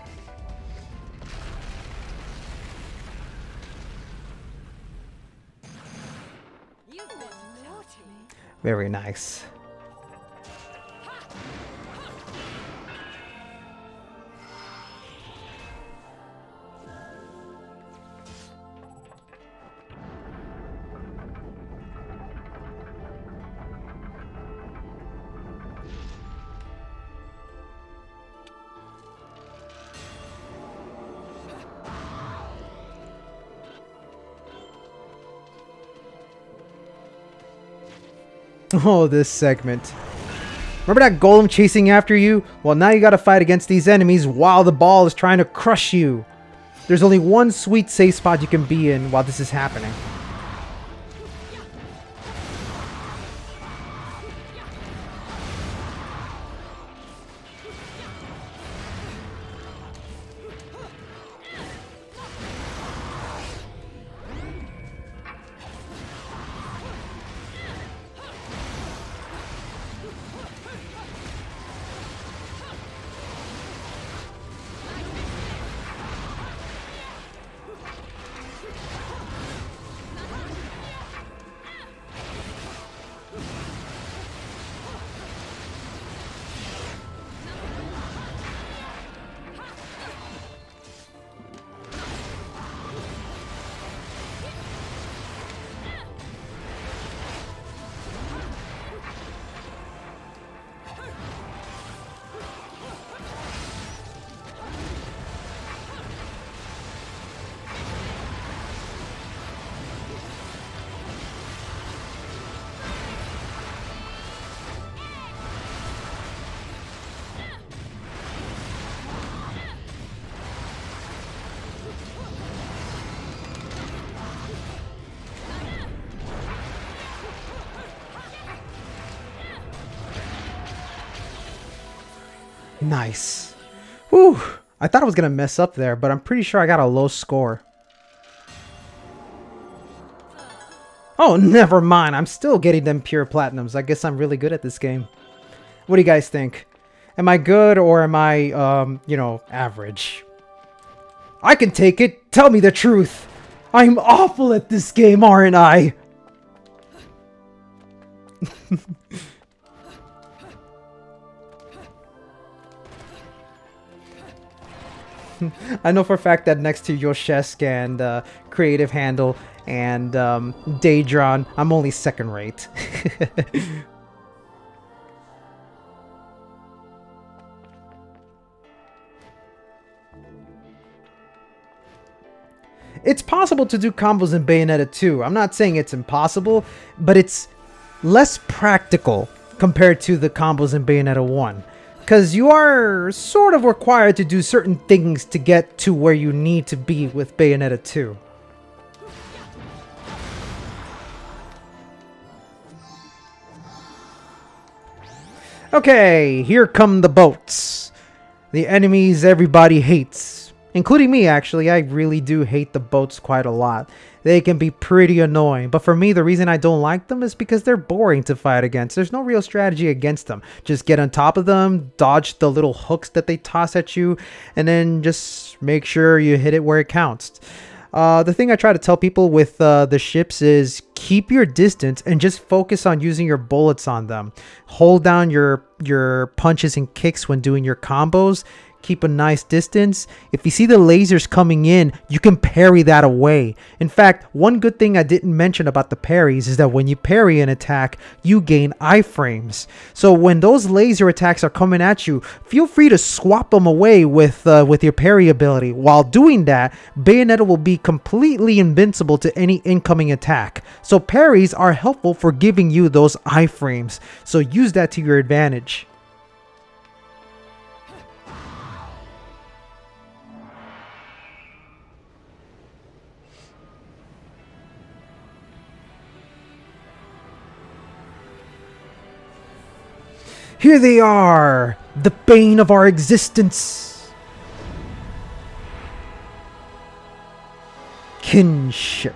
Very nice. Oh, this segment. Remember that golem chasing after you? Well, now you gotta fight against these enemies while the ball is trying to crush you. There's only one sweet safe spot you can be in while this is happening. Nice. Whew. I thought I was going to mess up there, but I'm pretty sure I got a low score. Oh, never mind. I'm still getting them pure platinums. I guess I'm really good at this game. What do you guys think? Am I good or am I, you know, average? I can take it. Tell me the truth. I'm awful at this game, aren't I? I know for a fact that next to Yoshesque and Creative Handle and Daedron, I'm only second rate. It's possible to do combos in Bayonetta 2. I'm not saying it's impossible, but it's less practical compared to the combos in Bayonetta 1. Because you are sort of required to do certain things to get to where you need to be with Bayonetta 2. Okay, here come the boats. The enemies everybody hates. Including me, actually. I really do hate the boats quite a lot. They can be pretty annoying. But for me, the reason I don't like them is because they're boring to fight against. There's no real strategy against them. Just get on top of them, dodge the little hooks that they toss at you, and then just make sure you hit it where it counts. The thing I try to tell people with the ships is keep your distance and just focus on using your bullets on them. Hold down your punches and kicks when doing your combos. Keep a nice distance. If you see the lasers coming in, you can parry that away. In fact, one good thing I didn't mention about the parries is that when you parry an attack, you gain iframes. So when those laser attacks are coming at you, feel free to swap them away with your parry ability. While doing that, Bayonetta will be completely invincible to any incoming attack. So parries are helpful for giving you those iframes. So use that to your advantage. Here they are, the bane of our existence. Kinship.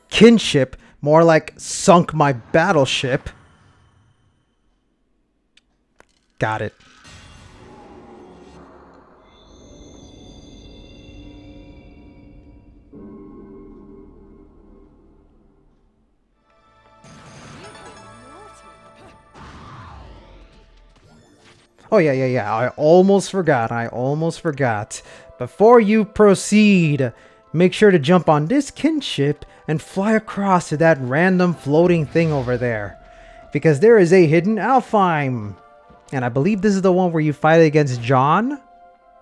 Kinship, more like sunk my battleship. Got it. Oh, yeah. I almost forgot. Before you proceed, make sure to jump on this kinship and fly across to that random floating thing over there. Because there is a hidden alfheim. And I believe this is the one where you fight against John.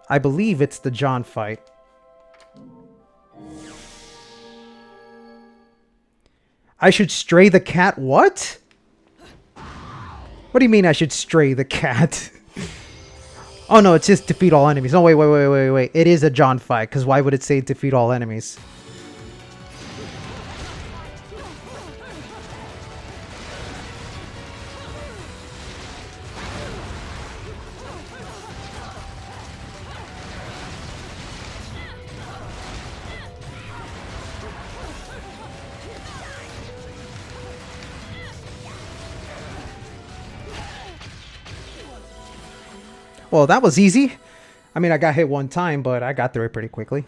I believe it's the John fight. I should stray the cat? What? What do you mean I should stray the cat? Oh no, it's just defeat all enemies. Oh wait. It is a John fight, because why would it say defeat all enemies? Well, that was easy. I mean, I got hit one time, but I got through it pretty quickly.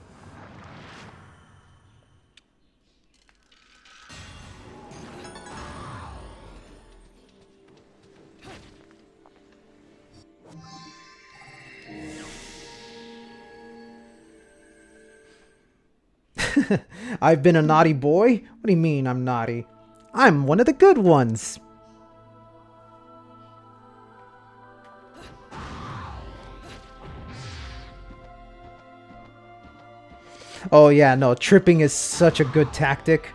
I've been a naughty boy? What do you mean I'm naughty? I'm one of the good ones. Oh yeah, no, tripping is such a good tactic.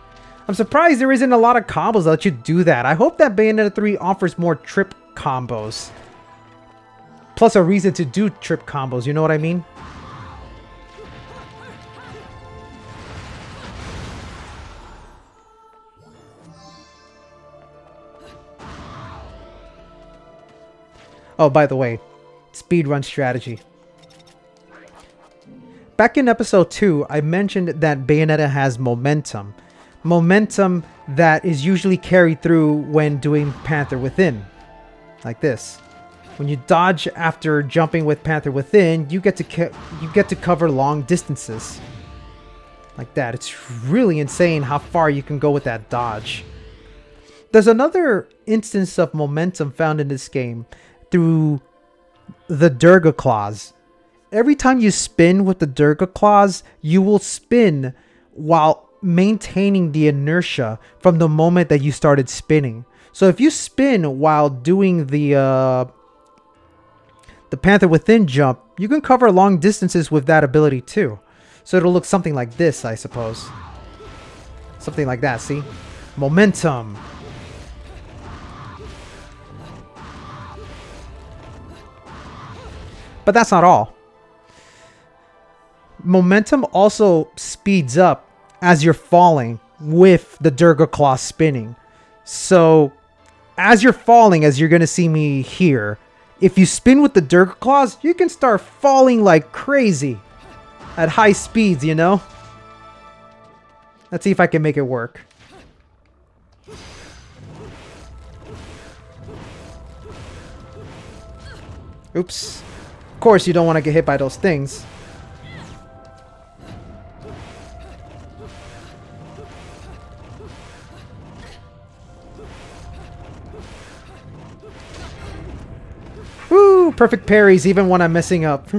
I'm surprised there isn't a lot of combos that let you do that. I hope that Bayonetta 3 offers more trip combos. Plus a reason to do trip combos, you know what I mean? Oh, by the way, speedrun strategy. Back in episode 2, I mentioned that Bayonetta has momentum. Momentum that is usually carried through when doing Panther Within. Like this. When you dodge after jumping with Panther Within, you get to cover long distances. Like that. It's really insane how far you can go with that dodge. There's another instance of momentum found in this game through the Durga Claws. Every time you spin with the Durga Claws, you will spin while maintaining the inertia from the moment that you started spinning. So if you spin while doing the Panther Within jump, you can cover long distances with that ability too. So it'll look something like this, I suppose. Something like that, see? Momentum. But that's not all. Momentum also speeds up as you're falling with the Durga Claw spinning. So as you're falling, as you're going to see me here, if you spin with the Durga Claws, you can start falling like crazy at high speeds, you know? Let's see if I can make it work. Oops. Of course, you don't want to get hit by those things. Woo! Perfect parries even when I'm messing up.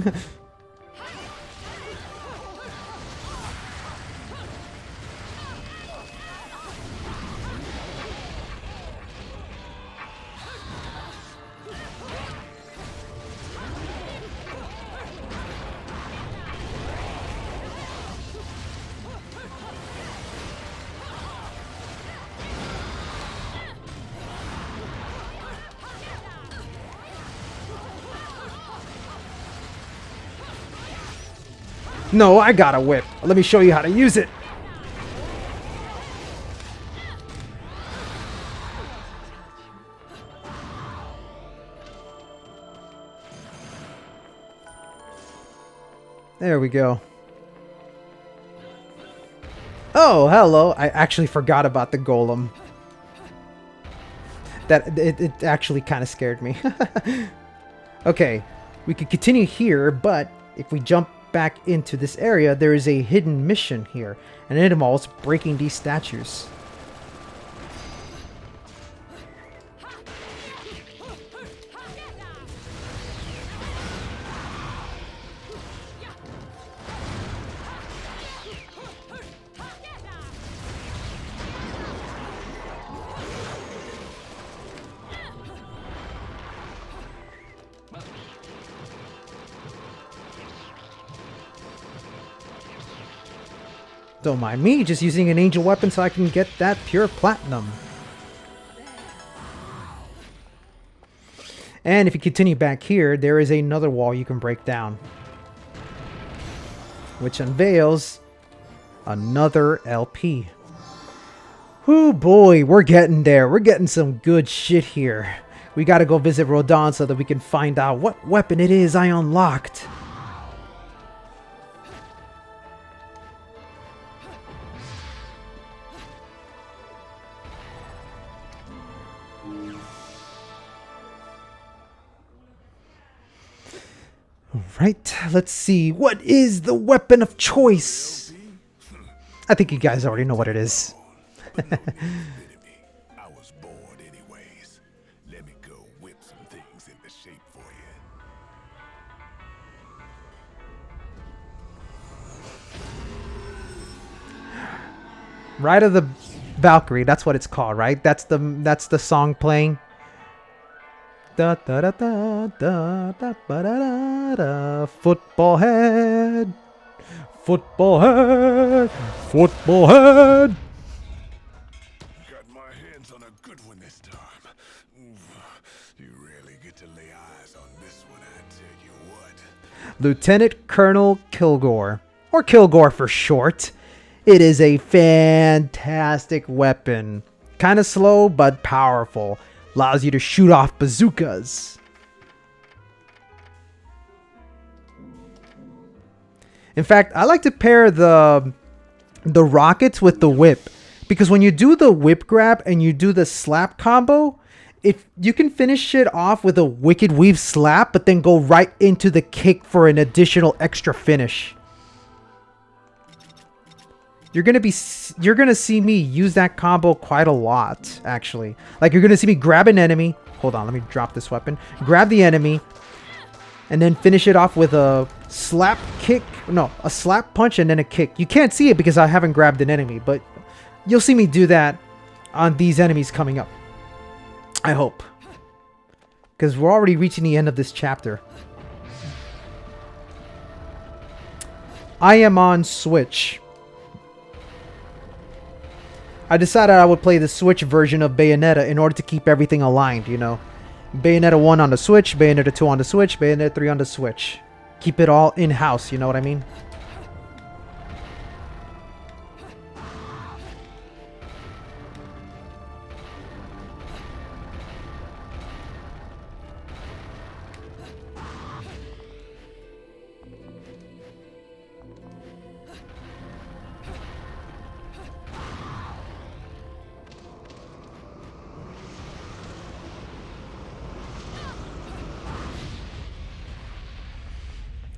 No, I got a whip. Let me show you how to use it. There we go. Oh, hello. I actually forgot about the Golem. It actually kind of scared me. Okay, we could continue here, but if we jump back into this area, there is a hidden mission here, and it involves breaking these statues. Don't mind me just using an angel weapon so I can get that pure platinum. And if you continue back here, there is another wall you can break down, which unveils another LP. Whoo boy, we're getting there. We're getting some good shit here. We gotta go visit Rodin so that we can find out what weapon it is I unlocked. Right, let's see. What is the weapon of choice? I think you guys already know what it is. I was bored anyways. Let me go whip some things into shape for you. Ride of the Valkyrie, that's what it's called, right? That's the song playing. Da da da da da da da da da. Football head, football head, football head. Got my hands on a good one this time. You rarely get to lay eyes on this one, I tell you what. Lieutenant Colonel Kilgore, or Kilgore for short. It is a fantastic weapon. Kind of slow, but powerful. Allows you to shoot off bazookas. In fact, I like to pair the rockets with the whip, because when you do the whip grab and you do the slap combo, if you can finish it off with a wicked weave slap, but then go right into the kick for an additional extra finish. You're gonna see me use that combo quite a lot, actually. Like, you're gonna see me grab an enemy. Hold on, let me drop this weapon. Grab the enemy, and then finish it off with a slap kick No, a slap punch and then a kick. You can't see it because I haven't grabbed an enemy, but you'll see me do that on these enemies coming up. I hope. Because we're already reaching the end of this chapter. I am on Switch. I decided I would play the Switch version of Bayonetta in order to keep everything aligned, you know. Bayonetta 1 on the Switch, Bayonetta 2 on the Switch, Bayonetta 3 on the Switch. Keep it all in-house, you know what I mean?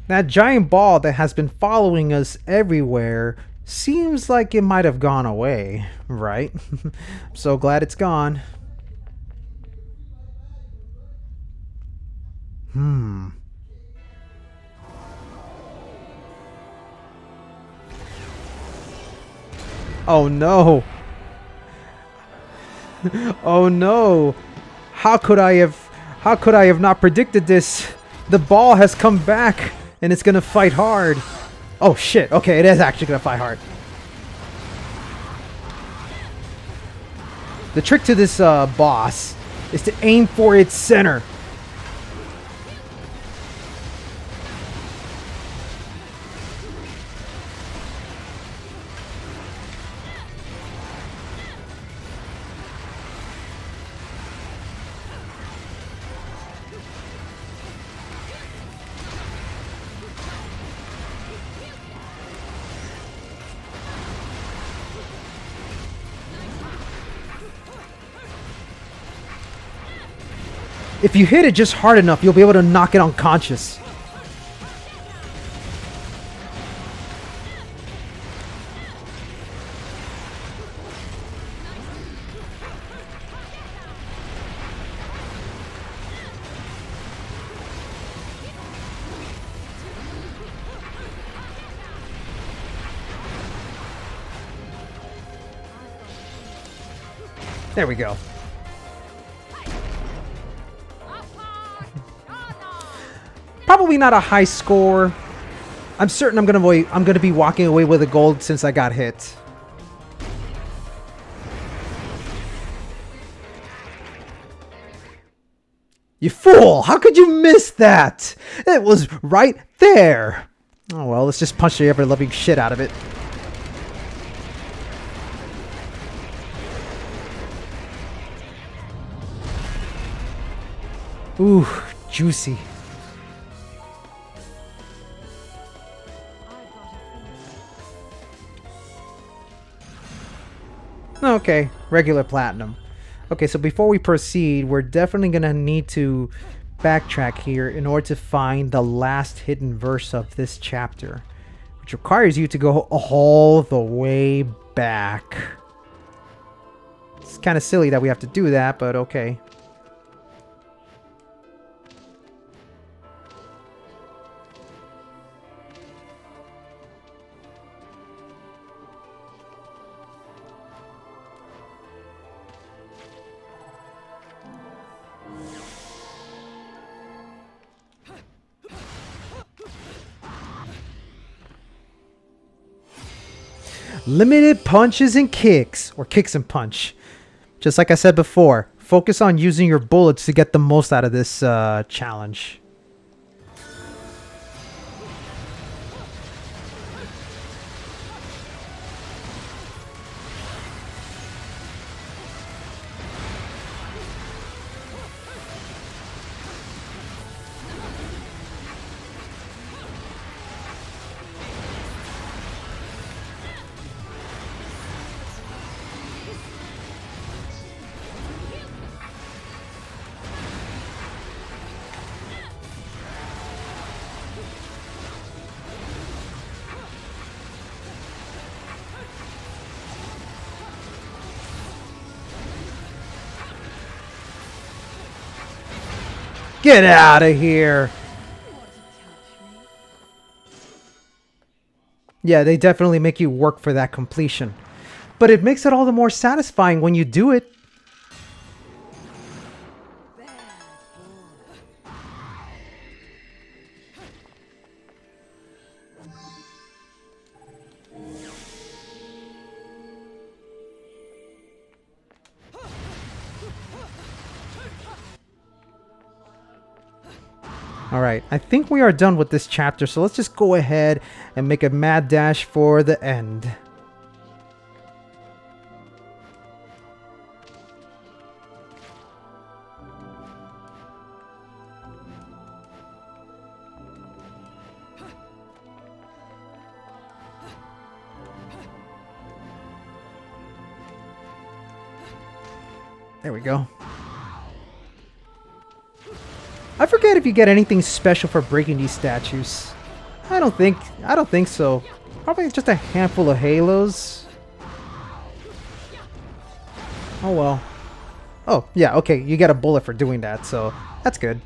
That giant ball that has been following us everywhere seems like it might have gone away, right? I'm so glad it's gone. Oh no. Oh no. How could I have not predicted this? The ball has come back. And it's gonna fight hard. Oh shit, okay, it is actually gonna fight hard. The trick to this boss is to aim for its center. If you hit it just hard enough, you'll be able to knock it unconscious. There we go. Probably not a high score. I'm certain I'm gonna be walking away with a gold since I got hit. You fool! How could you miss that? It was right there. Oh well, let's just punch the ever-loving shit out of it. Ooh, juicy. Okay, regular platinum. Okay, so before we proceed, we're definitely gonna need to backtrack here in order to find the last hidden verse of this chapter, which requires you to go all the way back. It's kind of silly that we have to do that, but okay. Limited punches and kicks, or kicks and punch. Just like I said before, focus on using your bullets to get the most out of this challenge. Get out of here! Yeah, they definitely make you work for that completion. But it makes it all the more satisfying when you do it. Alright, I think we are done with this chapter, so let's just go ahead and make a mad dash for the end. There we go. I forget if you get anything special for breaking these statues. I don't think so. Probably just a handful of halos. Oh well. Oh, yeah, okay, you get a bullet for doing that, so that's good.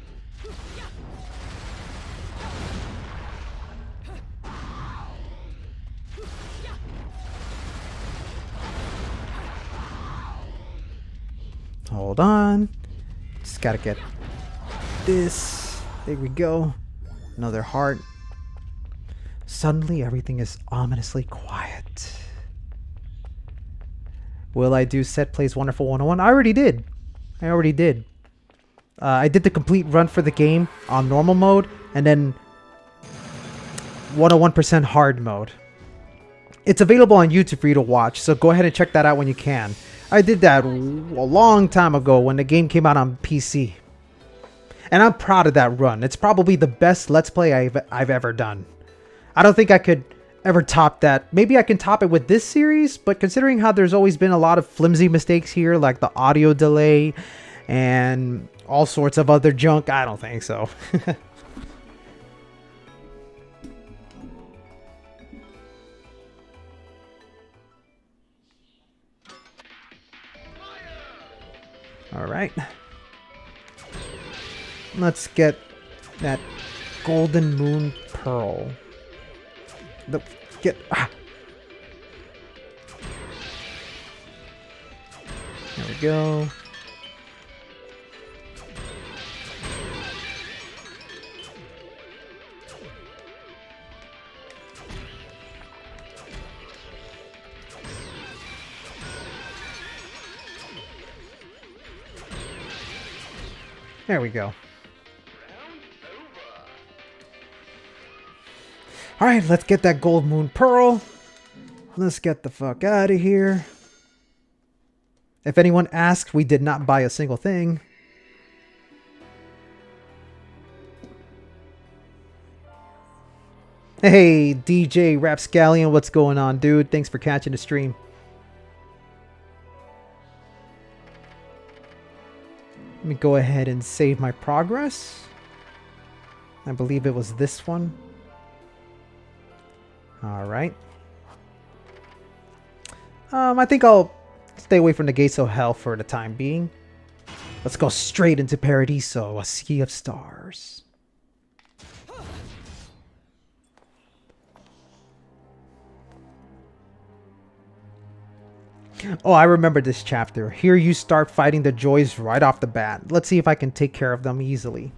Hold on. Just gotta get this. There we go. Another heart. Suddenly everything is ominously quiet. Will I do set plays wonderful 101? I already did. I did the complete run for the game on normal mode and then 101% hard mode. It's available on YouTube for you to watch, so go ahead and check that out when you can. I did that a long time ago when the game came out on PC. And I'm proud of that run. It's probably the best Let's Play I've ever done. I don't think I could ever top that. Maybe I can top it with this series, but considering how there's always been a lot of flimsy mistakes here, like the audio delay and all sorts of other junk, I don't think so. All right. Let's get that golden moon pearl. There we go. There we go. Alright, let's get that gold moon pearl. Let's get the fuck out of here. If anyone asks, we did not buy a single thing. Hey, DJ Rapscallion, what's going on, dude? Thanks for catching the stream. Let me go ahead and save my progress. I believe it was this one. Alright. I think I'll stay away from the Gates of Hell for the time being. Let's go straight into Paradiso, a sea of stars. Oh, I remember this chapter. Here you start fighting the Joys right off the bat. Let's see if I can take care of them easily.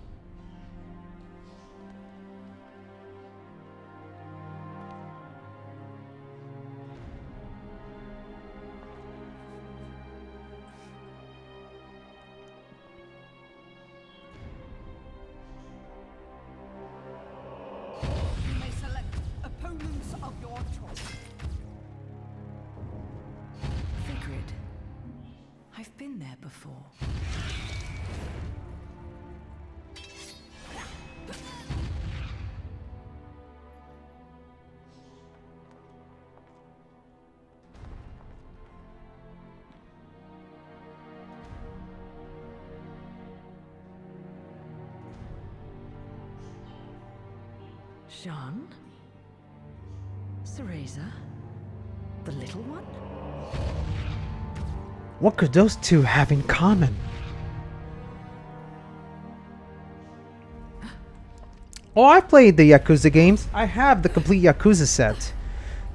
Jean? CUHRAYZEE? The little one? What could those two have in common? Oh, I played the Yakuza games. I have the complete Yakuza set.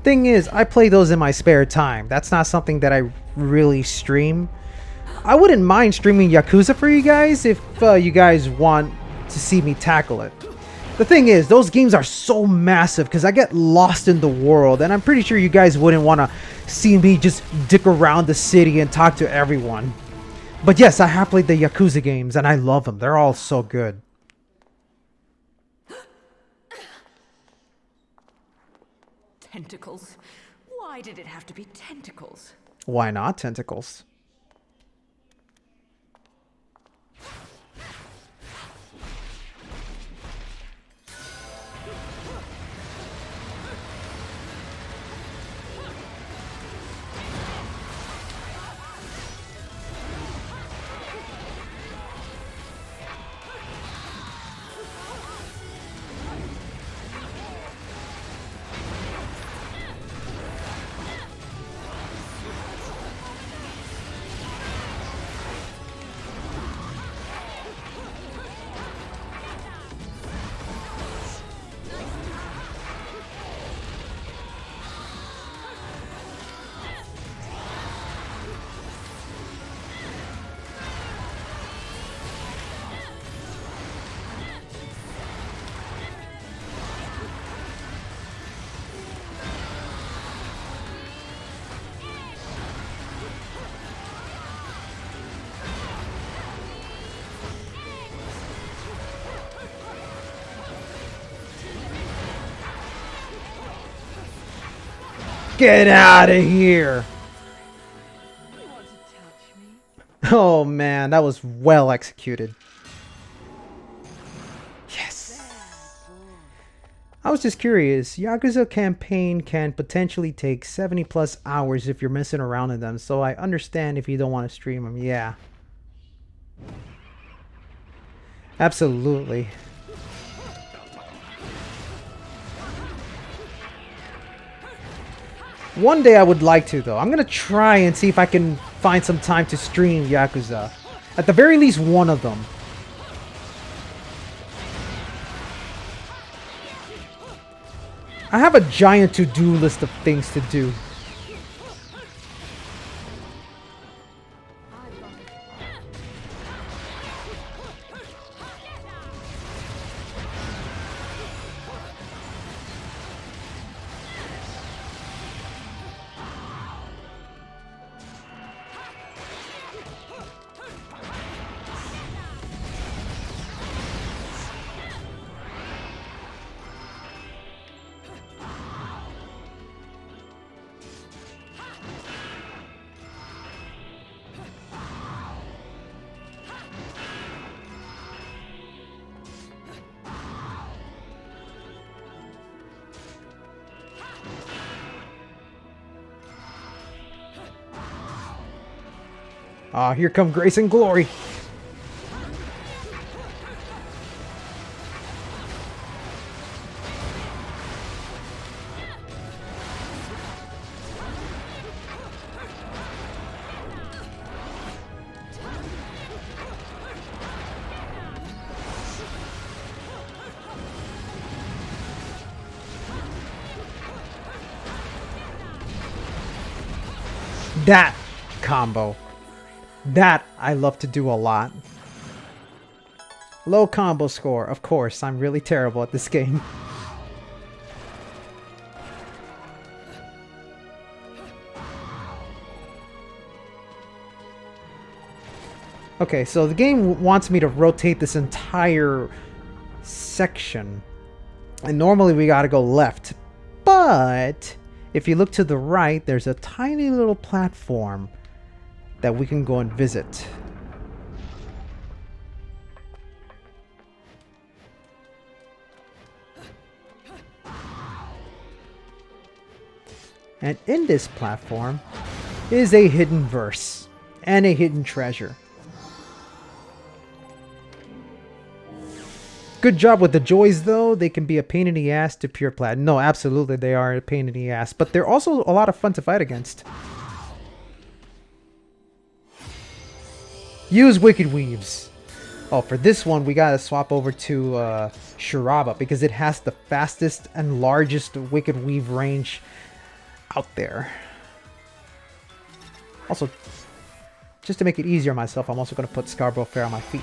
thing is, I play those in my spare time. That's not something that I really stream. I wouldn't mind streaming Yakuza for you guys if you guys want to see me tackle it. The thing is, those games are so massive because I get lost in the world, and I'm pretty sure you guys wouldn't want to see me just dick around the city and talk to everyone. But yes, I have played the Yakuza games and I love them. They're all so good. Tentacles? Why did it have to be tentacles? Why not tentacles? Get out of here! You want to touch me? Oh man, that was well executed. Yes! I was just curious, Yakuza campaign can potentially take 70 plus hours if you're messing around in them, so I understand if you don't want to stream them, yeah. Absolutely. One day I would like to, though. I'm gonna try and see if I can find some time to stream Yakuza. At the very least, one of them. I have a giant to-do list of things to do. Ah, here come grace and glory. That combo. That I love to do a lot. Low combo score. Of course, I'm really terrible at this game. Okay, so the game wants me to rotate this entire section. And normally we gotta go left. But if you look to the right, there's a tiny little platform that we can go and visit. And in this platform is a hidden verse and a hidden treasure. Good job with the joys, though. They can be a pain in the ass to pure plat. No, absolutely they are a pain in the ass, but they're also a lot of fun to fight against. Use Wicked Weaves. Oh, for this one, we gotta swap over to Shiraba because it has the fastest and largest Wicked Weave range out there. Also, just to make it easier on myself, I'm also going to put Scarborough Fair on my feet.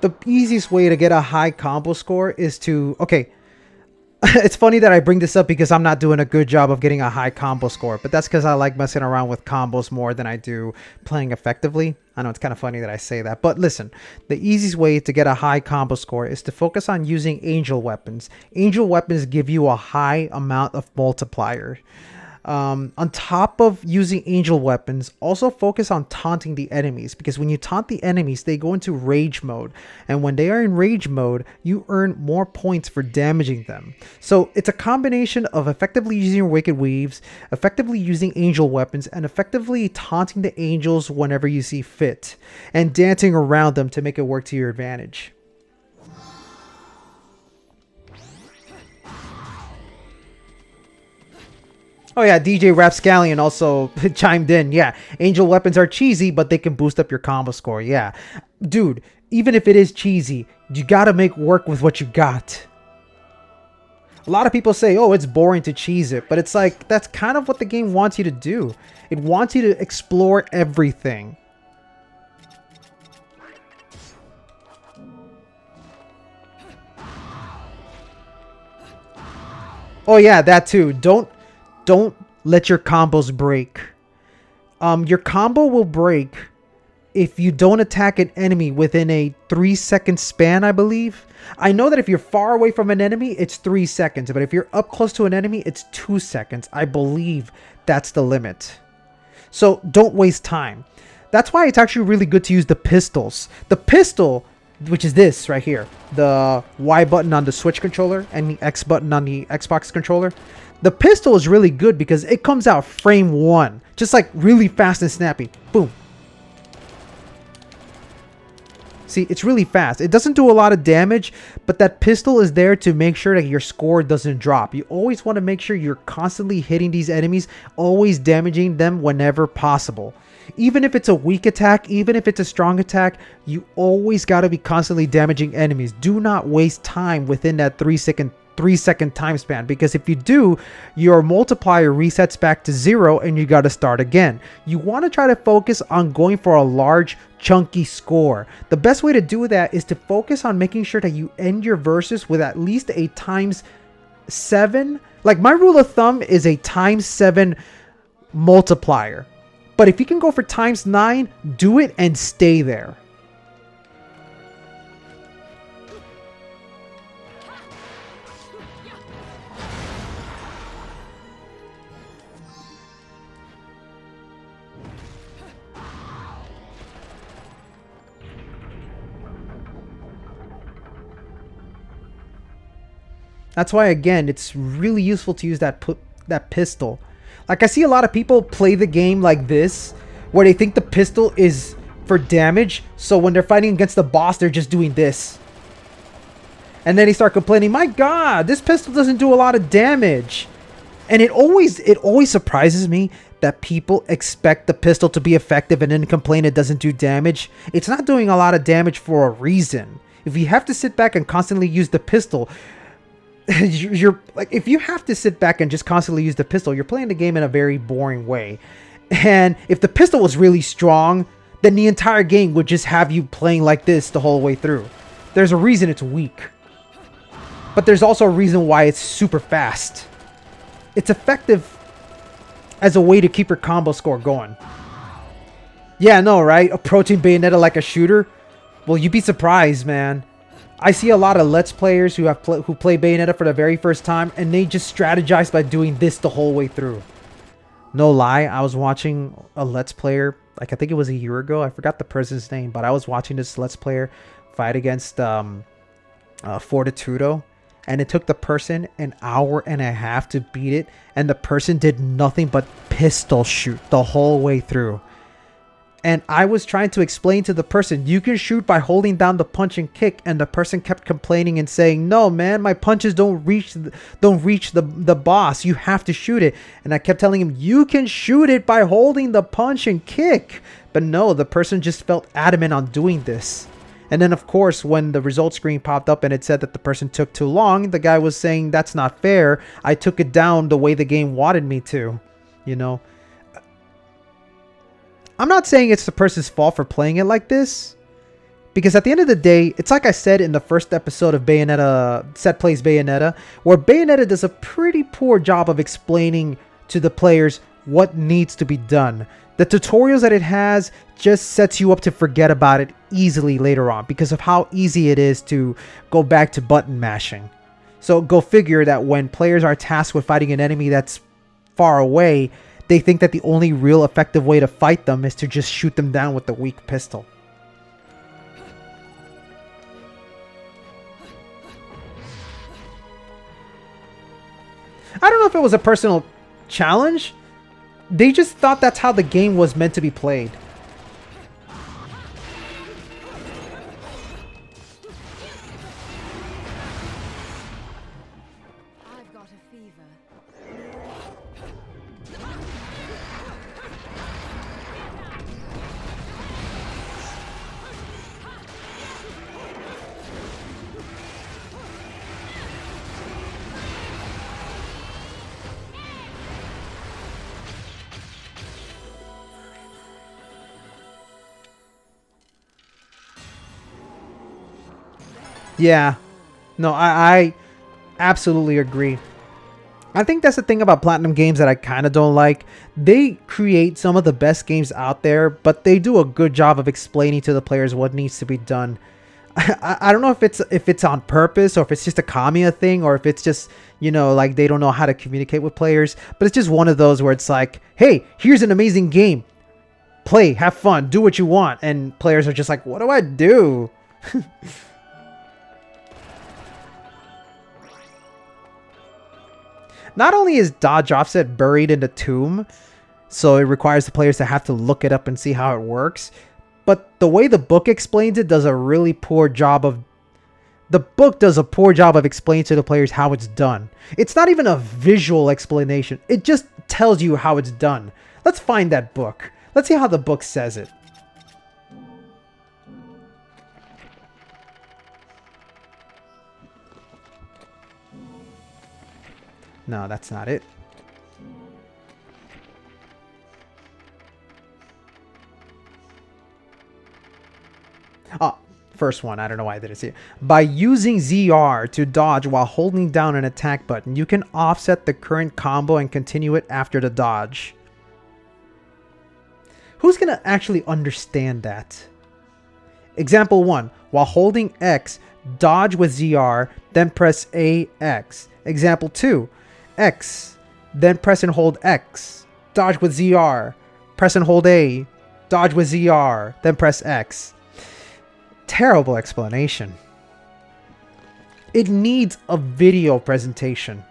The easiest way to get a high combo score is to... Okay, it's funny that I bring this up because I'm not doing a good job of getting a high combo score, but that's because I like messing around with combos more than I do playing effectively. I know it's kind of funny that I say that, but listen, the easiest way to get a high combo score is to focus on using angel weapons. Angel weapons give you a high amount of multiplier. On top of using angel weapons, also focus on taunting the enemies, because when you taunt the enemies, they go into rage mode, and when they are in rage mode, you earn more points for damaging them. So it's a combination of effectively using your Wicked Weaves, effectively using angel weapons, and effectively taunting the angels whenever you see fit, and dancing around them to make it work to your advantage. Oh yeah, DJ Rapscallion also chimed in. Yeah, angel weapons are cheesy, but they can boost up your combo score. Yeah. Dude, even if it is cheesy, you gotta make work with what you got. A lot of people say, oh, it's boring to cheese it, but it's like, that's kind of what the game wants you to do. It wants you to explore everything. Oh yeah, that too. Don't let your combos break. Your combo will break if you don't attack an enemy within a 3-second span, I believe. I know that if you're far away from an enemy, it's 3 seconds. But if you're up close to an enemy, it's 2 seconds. I believe that's the limit. So don't waste time. That's why it's actually really good to use the pistols. The pistol, which is this right here. The Y button on the Switch controller and the X button on the Xbox controller. The pistol is really good because it comes out frame 1. Just like really fast and snappy. Boom. See, it's really fast. It doesn't do a lot of damage, but that pistol is there to make sure that your score doesn't drop. You always want to make sure you're constantly hitting these enemies, always damaging them whenever possible. Even if it's a weak attack, even if it's a strong attack, you always got to be constantly damaging enemies. Do not waste time within that 3-second time span, because if you do, your multiplier resets back to 0 and you got to start again. You want to try to focus on going for a large chunky score. The best way to do that is to focus on making sure that you end your verses with at least a ×7. Like my rule of thumb is a ×7 multiplier, but if you can go for ×9, do it and stay there. That's why, again, it's really useful to use that pistol. Like, I see a lot of people play the game like this, where they think the pistol is for damage, so when they're fighting against the boss, they're just doing this. And then they start complaining, my god, this pistol doesn't do a lot of damage. And it always surprises me that people expect the pistol to be effective and then complain it doesn't do damage. It's not doing a lot of damage for a reason. If you have to sit back and constantly use the pistol, you're like, if you have to sit back and just constantly use the pistol, you're playing the game in a very boring way. And if the pistol was really strong, then the entire game would just have you playing like this the whole way through. There's a reason it's weak. But there's also a reason why it's super fast. It's effective as a way to keep your combo score going. Yeah, I know, right? Approaching Bayonetta like a shooter? Well, you'd be surprised, man. I see a lot of Let's Players who play Bayonetta for the very first time, and they just strategize by doing this the whole way through. No lie, I was watching a Let's Player, like I think it was a year ago. I forgot the person's name, but I was watching this Let's Player fight against Fortitudo. And it took the person an hour and a half to beat it. And the person did nothing but pistol shoot the whole way through. And I was trying to explain to the person, you can shoot by holding down the punch and kick. And the person kept complaining and saying, no, man, my punches don't reach the boss. You have to shoot it. And I kept telling him, you can shoot it by holding the punch and kick. But no, the person just felt adamant on doing this. And then, of course, when the result screen popped up and it said that the person took too long, the guy was saying, that's not fair. I took it down the way the game wanted me to, you know. I'm not saying it's the person's fault for playing it like this. Because at the end of the day, it's like I said in the first episode of Bayonetta, Set Plays Bayonetta, where Bayonetta does a pretty poor job of explaining to the players what needs to be done. The tutorials that it has just sets you up to forget about it easily later on because of how easy it is to go back to button mashing. So go figure that when players are tasked with fighting an enemy that's far away, they think that the only real effective way to fight them is to just shoot them down with the weak pistol. I don't know if it was a personal challenge. They just thought that's how the game was meant to be played. I've got a fever. Yeah. No, I absolutely agree. I think that's the thing about Platinum Games that I kind of don't like. They create some of the best games out there, but they do a good job of explaining to the players what needs to be done. I don't know if it's on purpose or if it's just a Kamiya thing or if it's just, you know, like they don't know how to communicate with players. But it's just one of those where it's like, hey, here's an amazing game. Play, have fun, do what you want. And players are just like, what do I do? Not only is dodge offset buried in the tomb, so it requires the players to have to look it up and see how it works, but the way the book explains it does a really poor job of... The book does a poor job of explaining to the players how it's done. It's not even a visual explanation. It just tells you how it's done. Let's find that book. Let's see how the book says it. No, that's not it. Oh, first one. I don't know why I didn't see it. By using ZR to dodge while holding down an attack button, you can offset the current combo and continue it after the dodge. Who's going to actually understand that? Example 1. While holding X, dodge with ZR, then press AX. Example 2. X, then press and hold X, dodge with ZR, press and hold A, dodge with ZR, then press X. Terrible explanation. It needs a video presentation.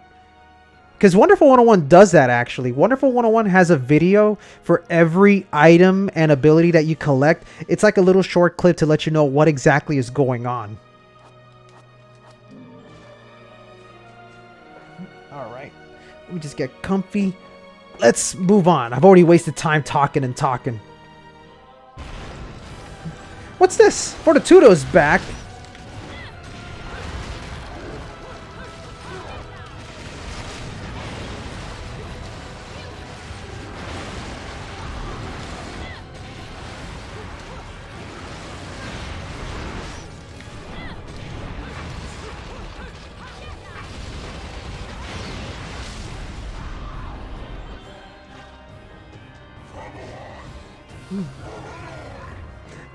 Because Wonderful 101 does that actually. Wonderful 101 has a video for every item and ability that you collect. It's like a little short clip to let you know what exactly is going on. me just get comfy. Let's move on. I've already wasted time talking and talking. What's this? Fortitudo's back.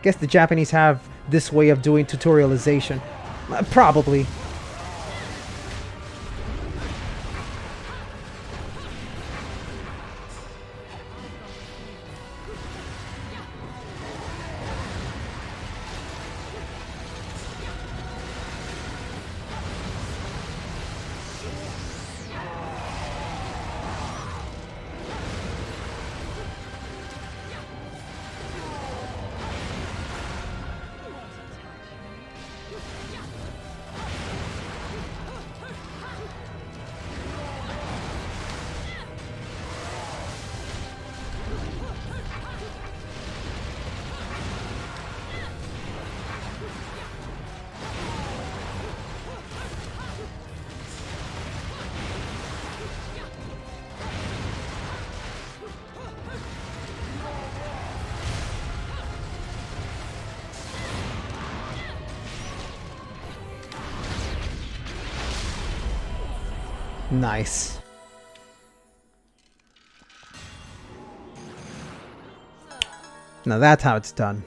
Guess the Japanese have this way of doing tutorialization. Probably. Nice. Now that's how it's done.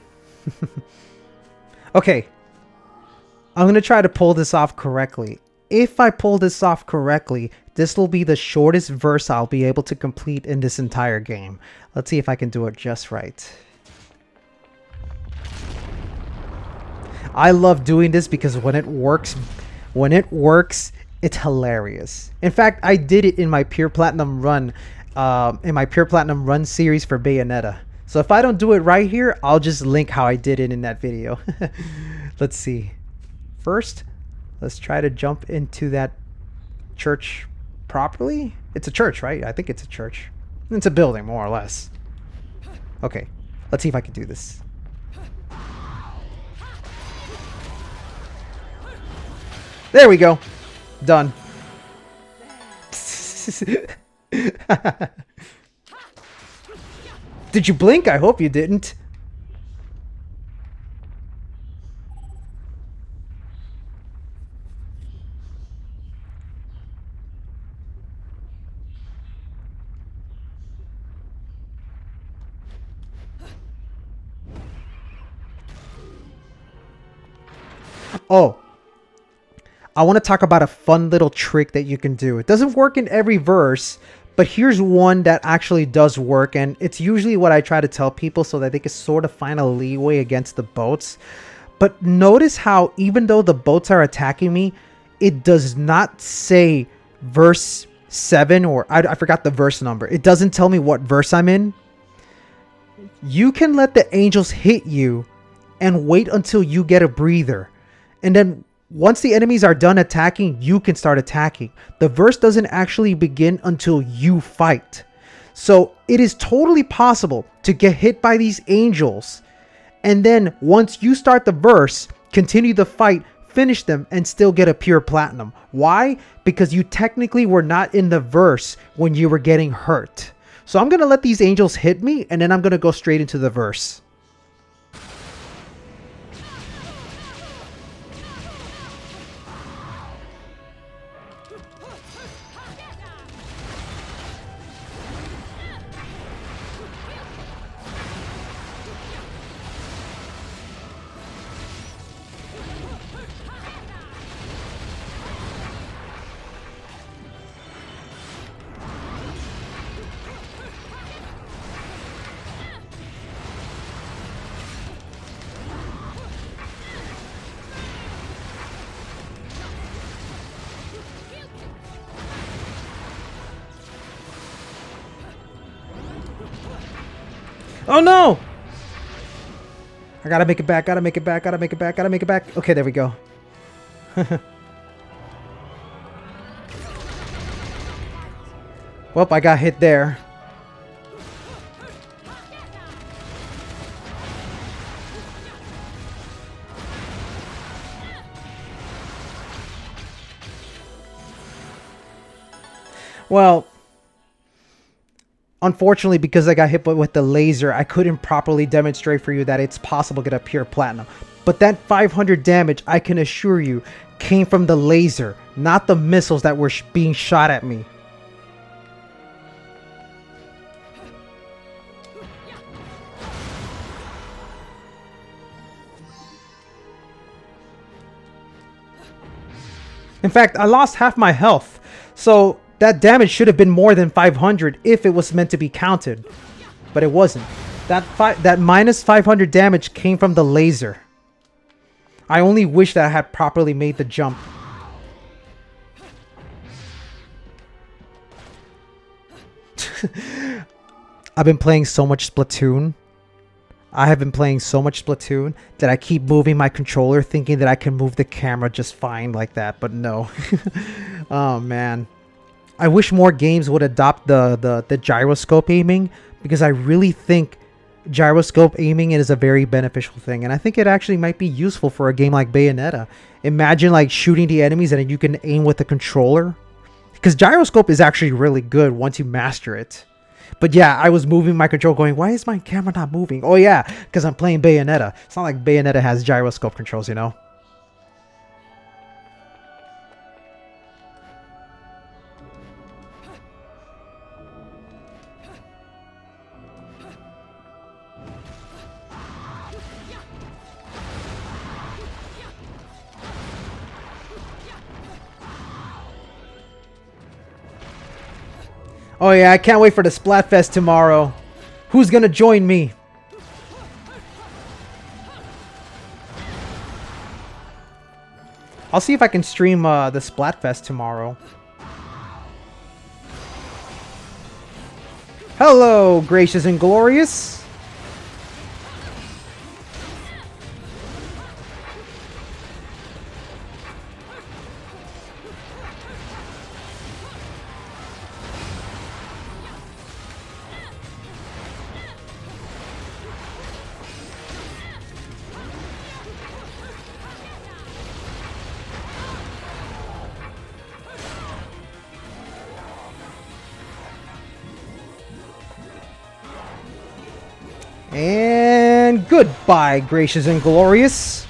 Okay. I'm going to try to pull this off correctly. If I pull this off correctly, this will be the shortest verse I'll be able to complete in this entire game. Let's see if I can do it just right. I love doing this because when it works, it's hilarious. In fact, I did it in my Pure Platinum run, series for Bayonetta. So if I don't do it right here, I'll just link how I did it in that video. Let's see. First, let's try to jump into that church properly. It's a church, right? I think it's a church. It's a building, more or less. Okay, let's see if I can do this. There we go. Done. Did you blink? I hope you didn't. Oh. I want to talk about a fun little trick that you can do. It doesn't work in every verse, but here's one that actually does work, and it's usually what I try to tell people so that they can sort of find a leeway against the boats. But notice how even though the boats are attacking me, it does not say verse 7 or I forgot the verse number. It doesn't tell me what verse I'm in. You can let the angels hit you and wait until you get a breather. And then once the enemies are done attacking, you can start attacking. The verse doesn't actually begin until you fight. So it is totally possible to get hit by these angels. And then once you start the verse, continue the fight, finish them, and still get a pure platinum. Why? Because you technically were not in the verse when you were getting hurt. So I'm going to let these angels hit me, and then I'm going to go straight into the verse. Oh no! I gotta make it back, gotta make it back, gotta make it back, gotta make it back. Okay, there we go. Well, I got hit there. Well, unfortunately, because I got hit with the laser, I couldn't properly demonstrate for you that it's possible to get a pure platinum. But that 500 damage, I can assure you, came from the laser, not the missiles that were being shot at me. In fact, I lost half my health, so that damage should have been more than 500 if it was meant to be counted, but it wasn't. That minus 500 damage came from the laser. I only wish that I had properly made the jump. I've been playing so much Splatoon. I have been playing so much Splatoon that I keep moving my controller thinking that I can move the camera just fine like that, but no. Oh man. I wish more games would adopt the gyroscope aiming, because I really think gyroscope aiming is a very beneficial thing, and I think it actually might be useful for a game like Bayonetta. Imagine like shooting the enemies and you can aim with the controller, because gyroscope is actually really good once you master it. But yeah, I was moving my control going, why is my camera not moving? Oh yeah, because I'm playing Bayonetta. It's not like Bayonetta has gyroscope controls, you know? Oh yeah, I can't wait for the Splatfest tomorrow. Who's gonna join me? I'll see if I can stream the Splatfest tomorrow. Hello, gracious and glorious. And goodbye, gracious and glorious.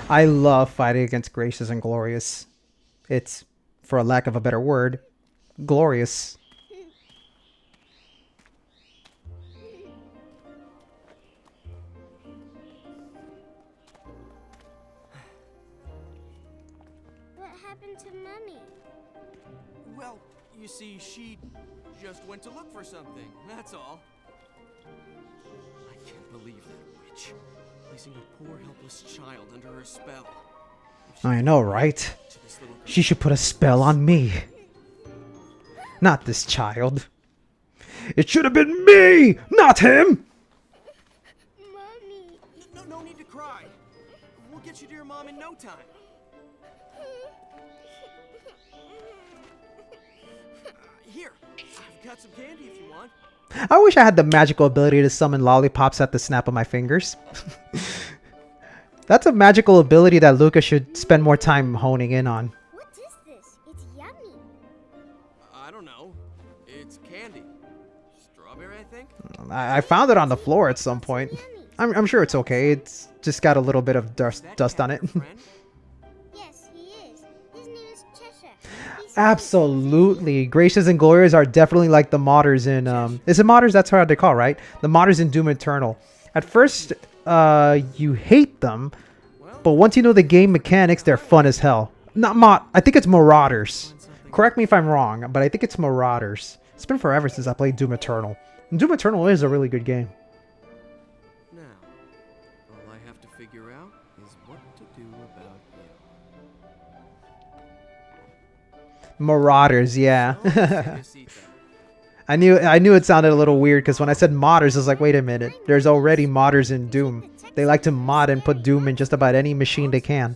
I love fighting against gracious and glorious. It's, for a lack of a better word, glorious. What happened to Mummy? Well, you see, she just went to look for something, that's all. I can't believe that witch, placing a poor helpless child under her spell. I know, right? She should put a spell on me. Not this child. It should have been me, not him! Mommy. No need to cry. We'll get you to your mom in no time. Here, I've got some candy if you want. I wish I had the magical ability to summon lollipops at the snap of my fingers. That's a magical ability that Lucas should spend more time honing in on. What is this? It's yummy. I don't know. It's candy. Strawberry, I think? I found it on the floor at some point. I'm sure it's okay. It's just got a little bit of dust on it. Yes, he is. His name is Cheshire. Absolutely. Gracious and Glorious are definitely like the modders in... is it modders? That's how they call, right? The modders in Doom Eternal. At first, you hate them, but once you know the game mechanics, they're fun as hell. I think it's Marauders. Correct me if I'm wrong, but I think it's Marauders. It's been forever since I played Doom Eternal. And Doom Eternal is a really good game. Now, all I have to figure out is what to do about you. Marauders, yeah. Seat I knew it sounded a little weird because when I said modders, I was like, wait a minute. There's already modders in Doom. They like to mod and put Doom in just about any machine they can.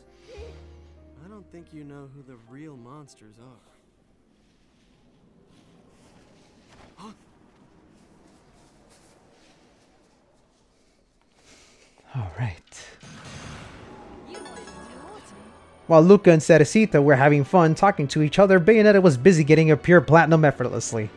I don't think you know who the real mod While Luca and Cerecita were having fun talking to each other, Bayonetta was busy getting a pure platinum effortlessly.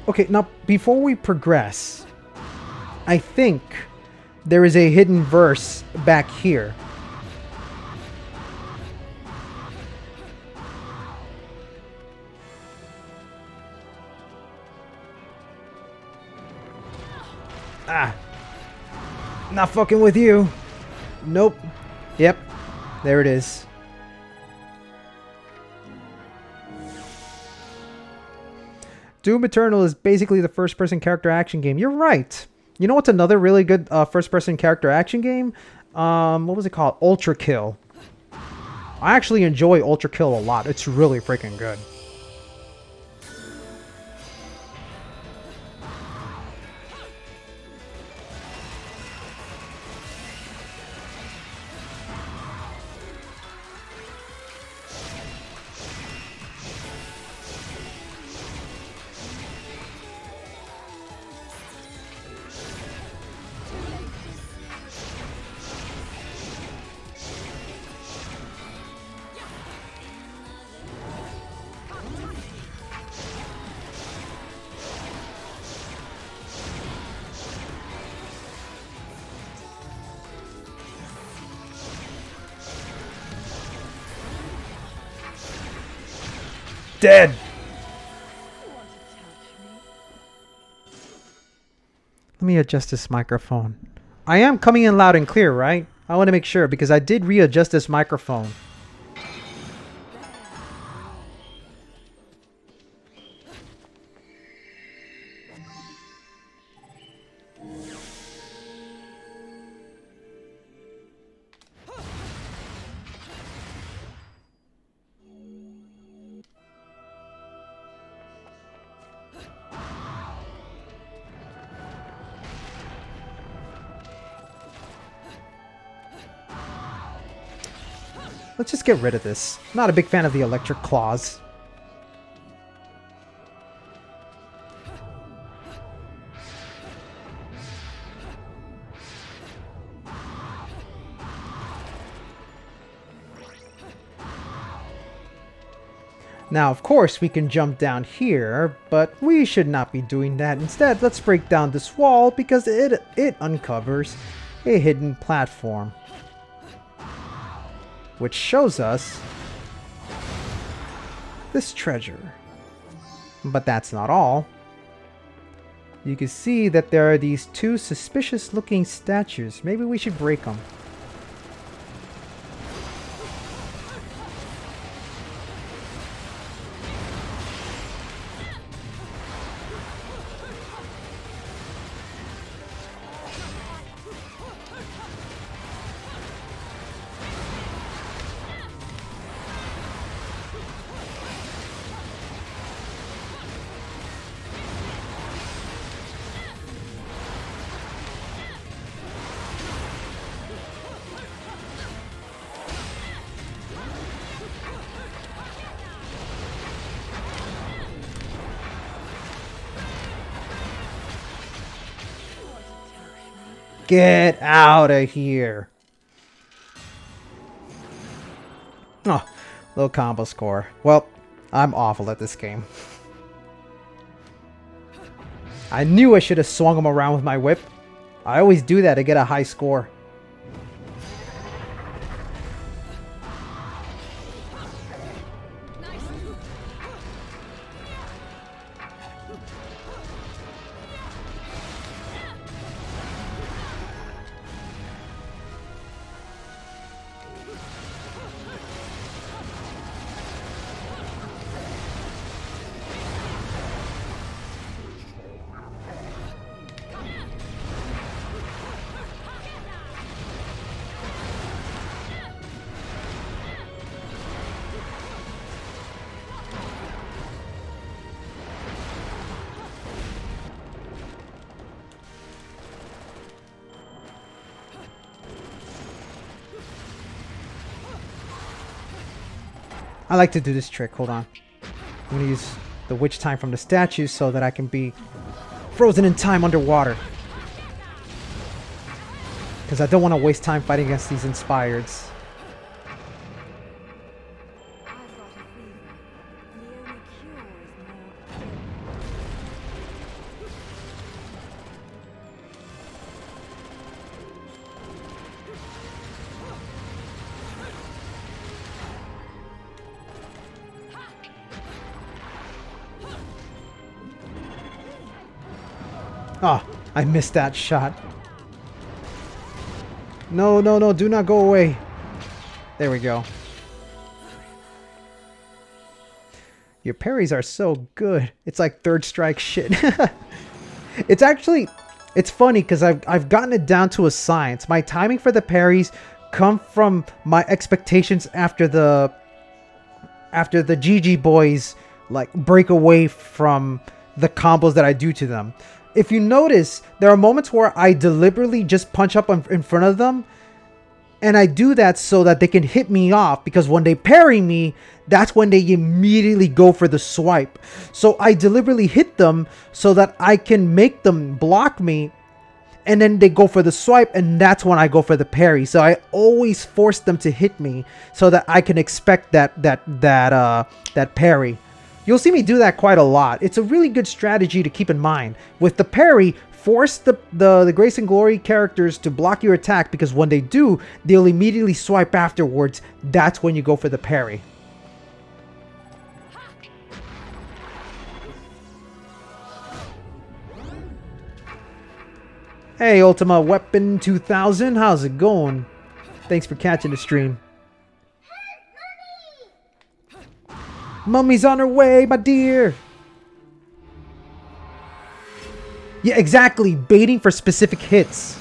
Okay, now before we progress, I think there is a hidden verse back here. Ah, not fucking with you. Nope. Yep, there it is. Doom Eternal is basically the first-person character action game. You're right. You know what's another really good first-person character action game? What was it called? Ultra Kill. I actually enjoy Ultra Kill a lot. It's really freaking good. Dead! Let me adjust this microphone. I am coming in loud and clear, right? I want to make sure because I did readjust this microphone. Let's just get rid of this. Not a big fan of the electric claws. Now, of course, we can jump down here, but we should not be doing that. Instead, let's break down this wall because it uncovers a hidden platform, which shows us this treasure. But that's not all. You can see that there are these two suspicious looking statues. Maybe we should break them. Get out of here. Oh, low combo score. Well, I'm awful at this game. I knew I should have swung him around with my whip. I always do that to get a high score. I like to do this trick. Hold on. I'm gonna use the witch time from the statues so that I can be frozen in time underwater. Because I don't want to waste time fighting against these inspireds. Ah, oh, I missed that shot. No, no, no, do not go away. There we go. Your parries are so good. It's like third strike shit. It's actually, it's funny because I've gotten it down to a science. My timing for the parries come from my expectations after the GG boys like break away from the combos that I do to them. If you notice, there are moments where I deliberately just punch up in front of them. And I do that so that they can hit me off. Because when they parry me, that's when they immediately go for the swipe. So I deliberately hit them so that I can make them block me. And then they go for the swipe. And that's when I go for the parry. So I always force them to hit me so that I can expect that parry. You'll see me do that quite a lot. It's a really good strategy to keep in mind. With the parry, force the Grace and Glory characters to block your attack, because when they do, they'll immediately swipe afterwards. That's when you go for the parry. Hey, Ultima Weapon 2000, how's it going? Thanks for catching the stream. Mummy's on her way, my dear. Yeah, exactly. Baiting for specific hits.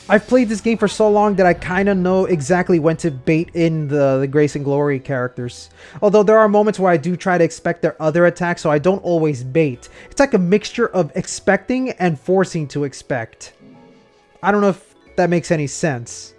I've played this game for so long that I kind of know exactly when to bait in the Grace and Glory characters. Although there are moments where I do try to expect their other attacks, so I don't always bait. It's like a mixture of expecting and forcing to expect. I don't know if that makes any sense.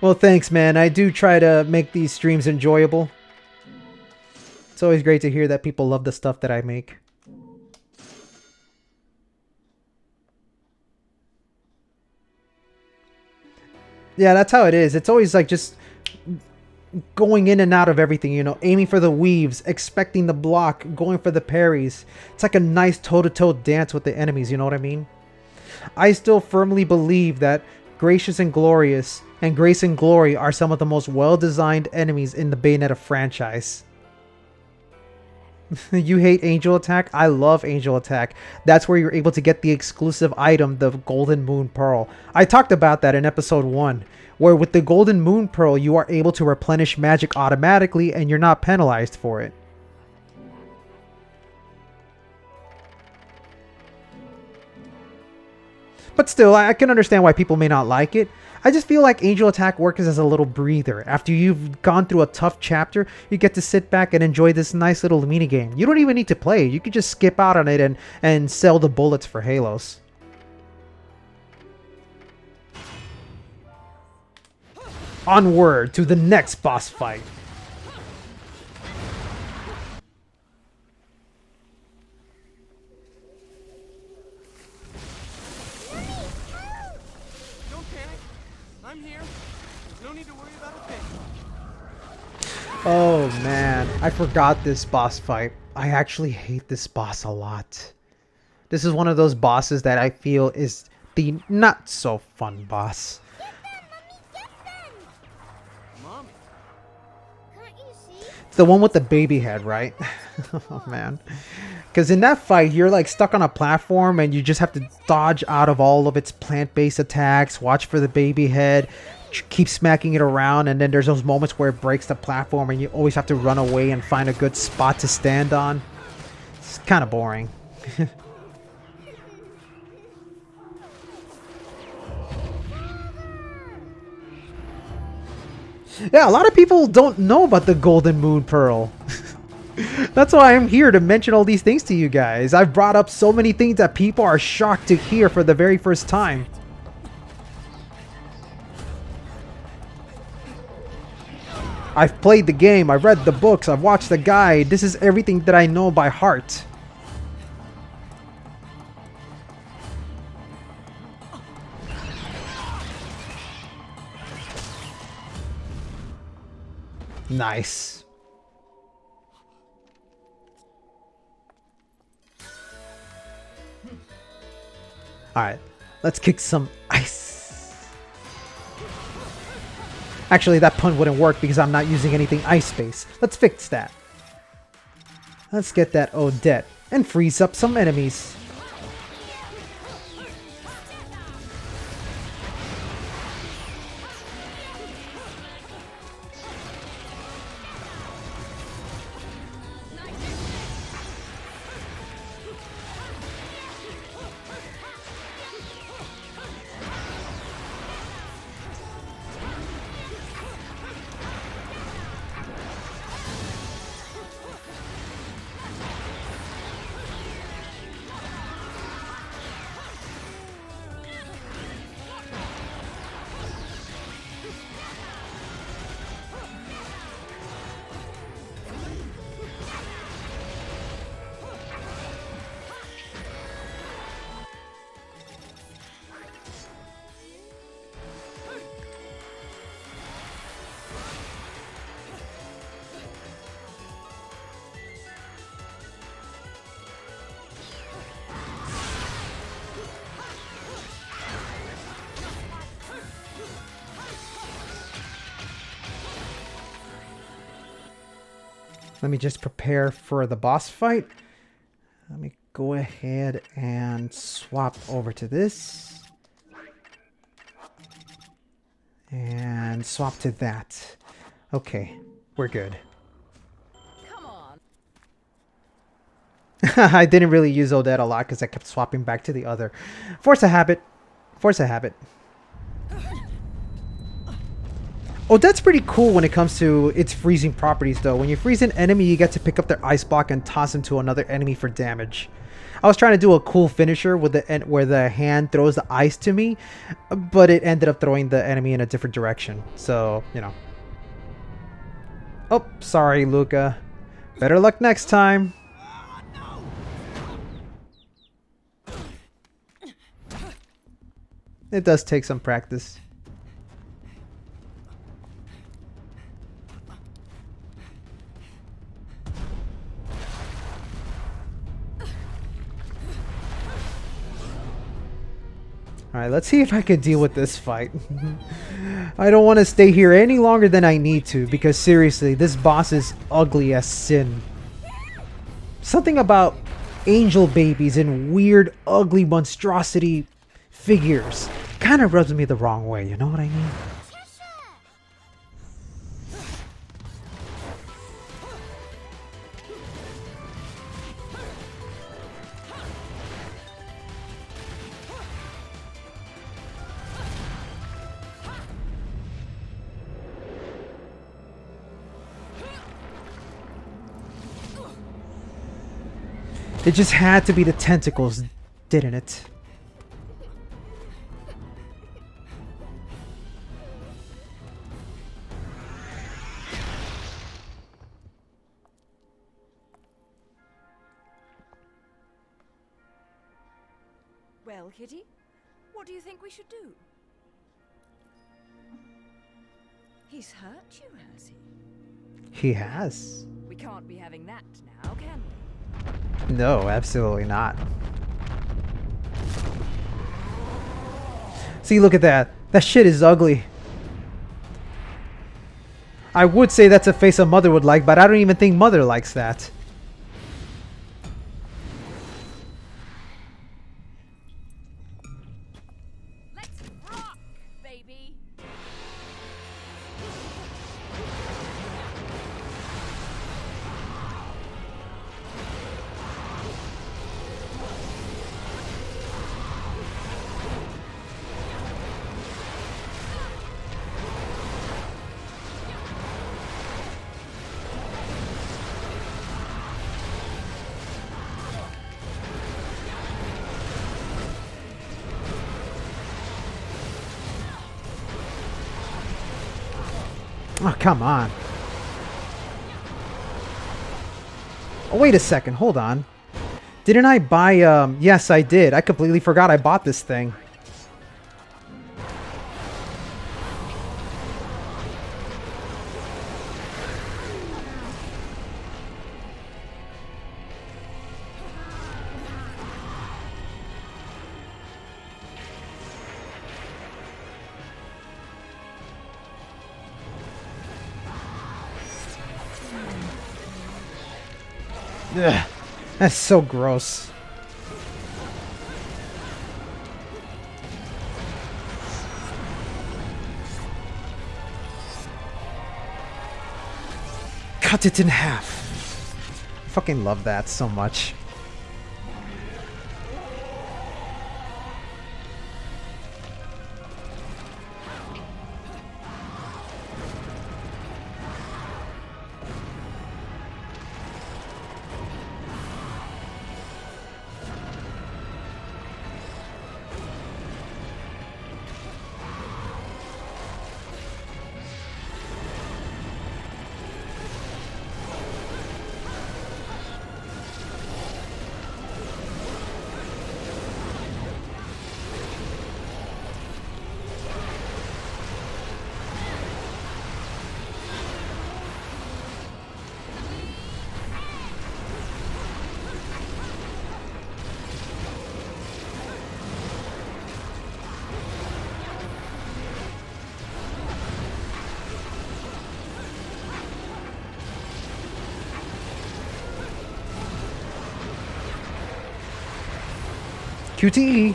Well, thanks, man. I do try to make these streams enjoyable. It's always great to hear that people love the stuff that I make. Yeah, that's how it is. It's always like just going in and out of everything, you know, aiming for the weaves, expecting the block, going for the parries. It's like a nice toe-to-toe dance with the enemies, you know what I mean? I still firmly believe that Gracious and Glorious and Grace and Glory are some of the most well-designed enemies in the Bayonetta franchise. You hate Angel Attack? I love Angel Attack. That's where you're able to get the exclusive item, the Golden Moon Pearl. I talked about that in episode 1, where with the Golden Moon Pearl, you are able to replenish magic automatically and you're not penalized for it. But still, I can understand why people may not like it. I just feel like Angel Attack works as a little breather. After you've gone through a tough chapter, you get to sit back and enjoy this nice little minigame. You don't even need to play it. You can just skip out on it and sell the bullets for Halos. Onward to the next boss fight. Oh man, I forgot this boss fight. I actually hate this boss a lot. This is one of those bosses that I feel is the not so fun boss. Mommy. Can't you see? It's the one with the baby head, right? Oh man. Because in that fight, you're like stuck on a platform and you just have to dodge out of all of its plant-based attacks, watch for the baby head, keep smacking it around, and then there's those moments where it breaks the platform and you always have to run away and find a good spot to stand on. It's kind of boring. Yeah, a lot of people don't know about the Golden Moon Pearl. That's why I'm here to mention all these things to you guys. I've brought up so many things that people are shocked to hear for the very first time. I've played the game, I've read the books, I've watched the guide. This is everything that I know by heart. Nice. Alright, let's kick some ice. Actually, that pun wouldn't work because I'm not using anything ice-based. Let's fix that. Let's get that Odette and freeze up some enemies. Let me just prepare for the boss fight. Let me go ahead and swap over to this. And swap to that. Okay, we're good. Come on. I didn't really use Odette a lot because I kept swapping back to the other. Force a habit. Force a habit. Odette's pretty cool when it comes to its freezing properties though. When you freeze an enemy, you get to pick up their ice block and toss them to another enemy for damage. I was trying to do a cool finisher with where the hand throws the ice to me, but it ended up throwing the enemy in a different direction. So, you know. Oh, sorry, Luca. Better luck next time. It does take some practice. Alright, let's see if I can deal with this fight. I don't want to stay here any longer than I need to, because seriously, this boss is ugly as sin. Something about angel babies and weird, ugly monstrosity figures kind of rubs me the wrong way, you know what I mean? It just had to be the tentacles, didn't it? Well, Kitty, what do you think we should do? He's hurt you, has he? He has. We can't be having that now, can we? No, absolutely not. See, look at that. That shit is ugly. I would say that's a face a mother would like, but I don't even think mother likes that. Oh, come on. Oh, wait a second. Hold on. Didn't I buy, yes, I did. I completely forgot I bought this thing. Ugh, that's so gross. Cut it in half. I fucking love that so much. QTE.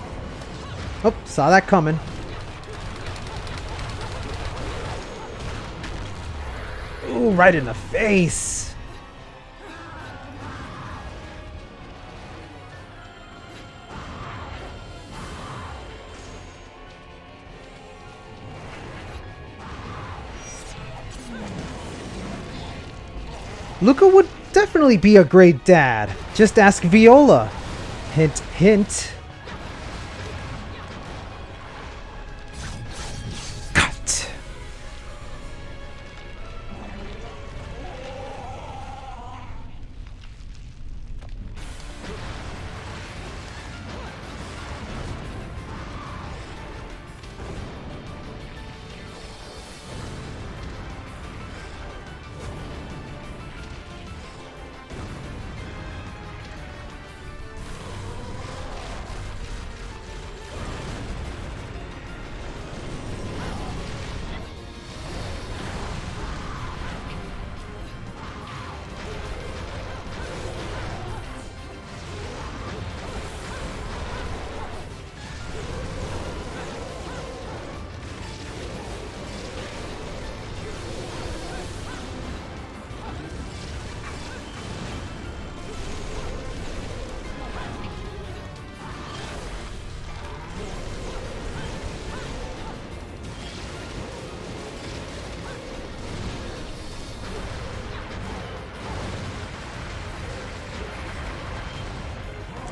Oh, saw that coming. Ooh, right in the face. Luca would definitely be a great dad. Just ask Viola. Hint, hint. Cut.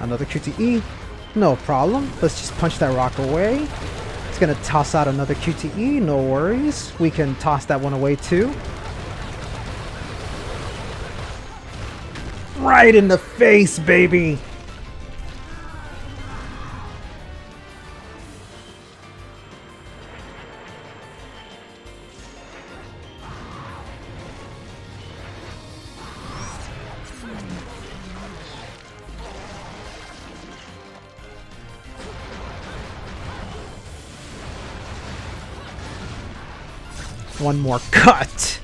Another QTE. No problem. Let's just punch that rock away. It's gonna toss out another QTE. No worries. We can toss that one away too. Right in the face, baby. One more cut.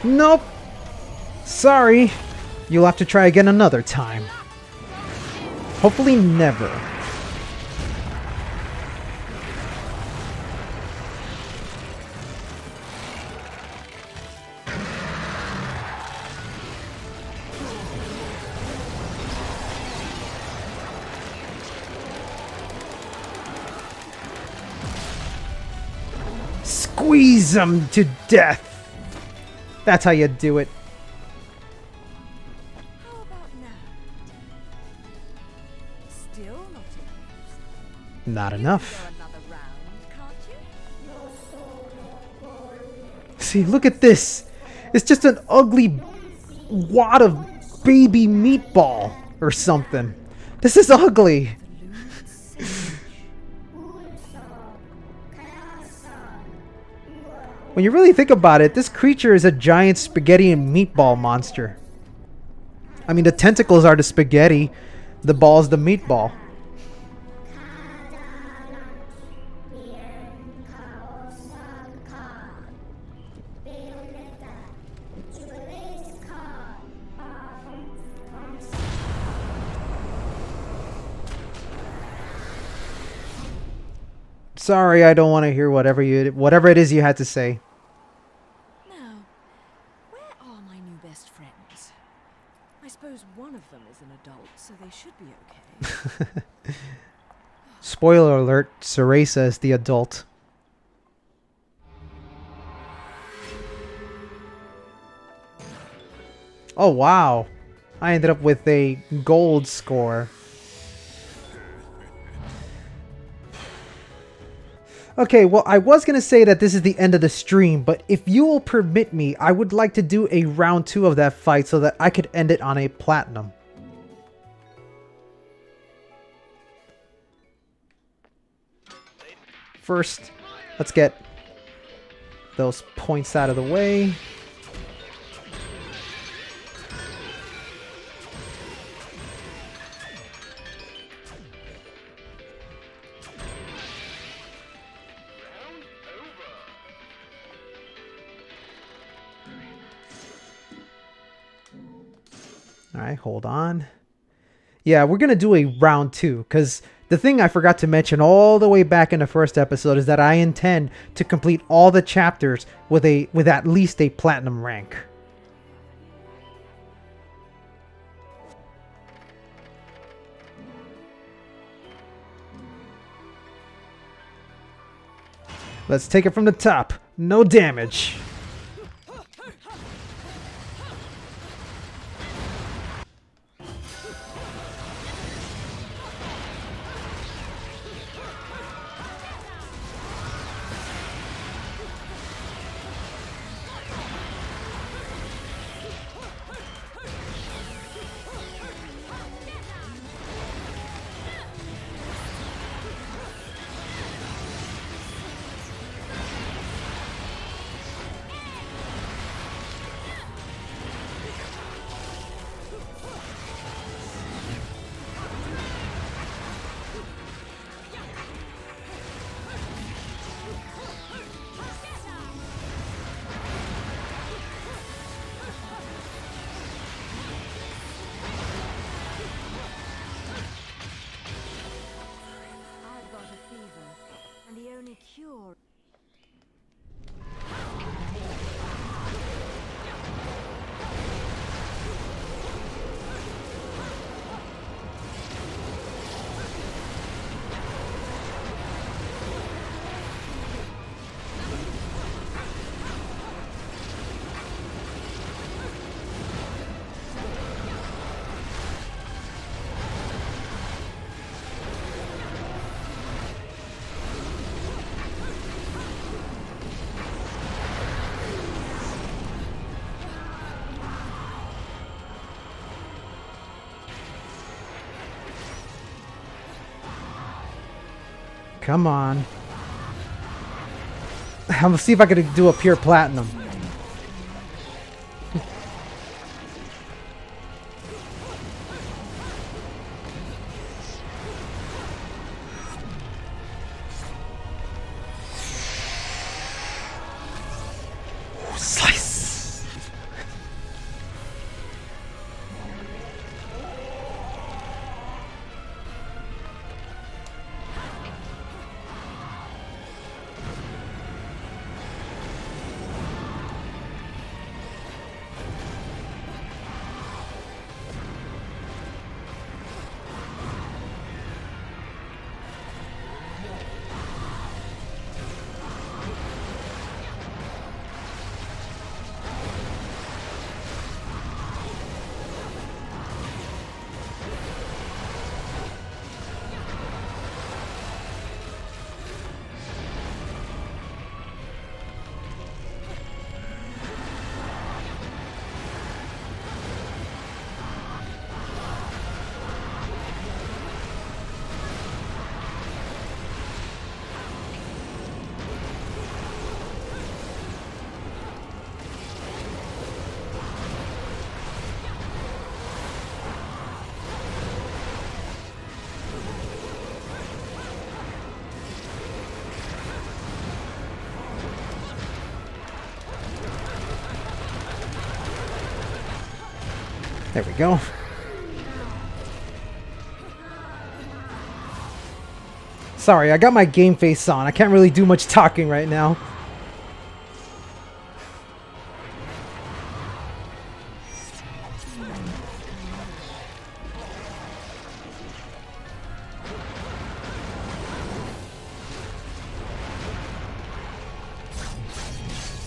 Nope. Sorry. You'll have to try again another time. Hopefully never. Squeeze them to death. That's how you do it. How about now? Still not enough. Not You enough. can go another round, can't you? See, look at this. It's just an ugly wad of baby meatball or something. This is ugly. When you really think about it, this creature is a giant spaghetti and meatball monster. I mean, the tentacles are the spaghetti, the ball's the meatball. Sorry, I don't want to hear whatever it is you had to say. Now, where are my new best friends? I suppose one of them is an adult, so they should be okay. Spoiler alert, Cereza is the adult. Oh wow. I ended up with a gold score. Okay, well, I was going to say that this is the end of the stream, but if you will permit me, I would like to do a round 2 of that fight so that I could end it on a platinum. First, let's get those points out of the way. Alright, hold on. Yeah, we're going to do a round 2, because the thing I forgot to mention all the way back in the first episode is that I intend to complete all the chapters with at least a platinum rank. Let's take it from the top. No damage. Cure. Come on. I'm gonna see if I can do a pure platinum. Slice. There we go. Sorry, I got my game face on. I can't really do much talking right now.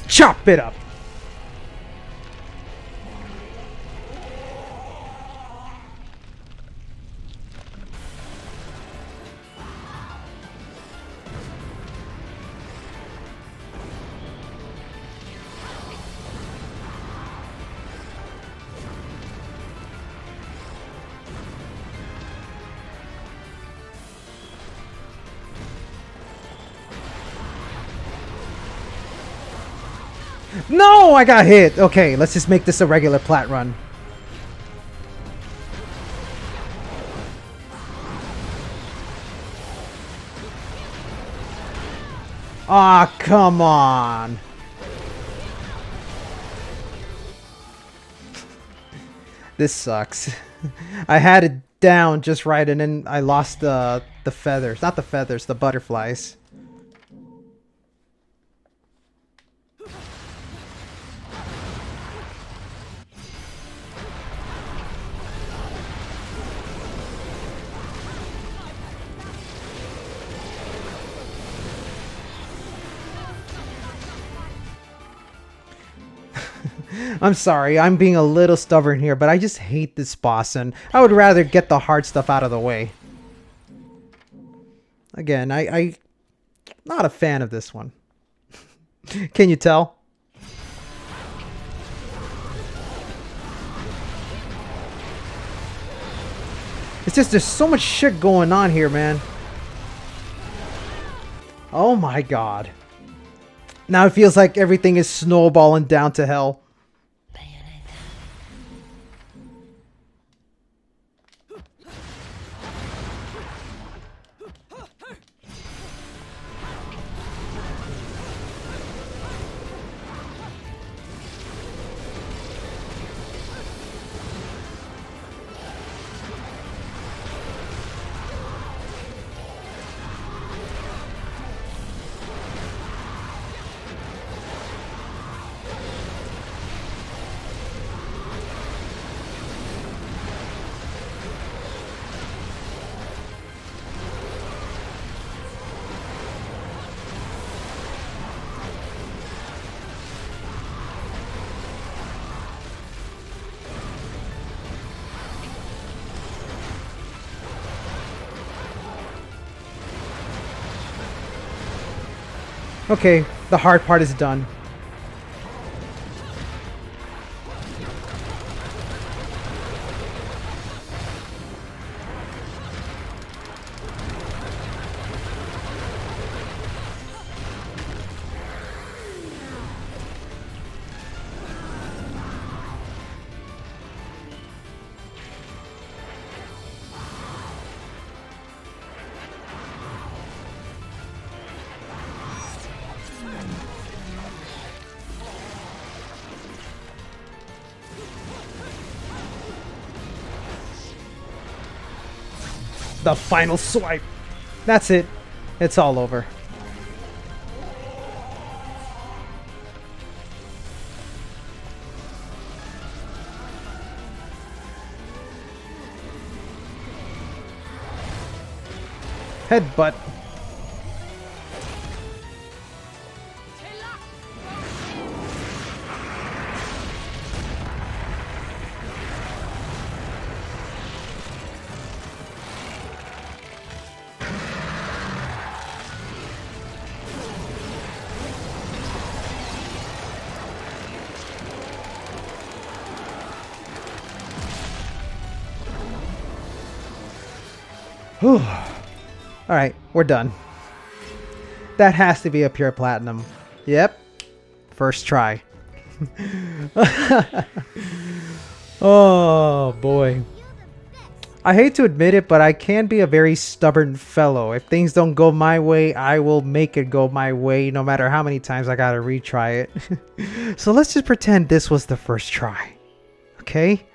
Chop it up. No, I got hit. Okay, let's just make this a regular plat run. Ah, come on. This sucks. I had it down just right and then I lost the feathers. Not the feathers, the butterflies. I'm sorry, I'm being a little stubborn here, but I just hate this boss and I would rather get the hard stuff out of the way. Again, I not a fan of this one. Can you tell? It's just there's so much shit going on here, man. Oh my god. Now it feels like everything is snowballing down to hell. Okay, the hard part is done. The final swipe. That's it. It's all over. Headbutt. Whew. Alright, we're done. That has to be a pure platinum. Yep. First try. Oh boy. I hate to admit it, but I can be a very stubborn fellow. If things don't go my way, I will make it go my way no matter how many times I gotta retry it. So let's just pretend this was the first try. Okay?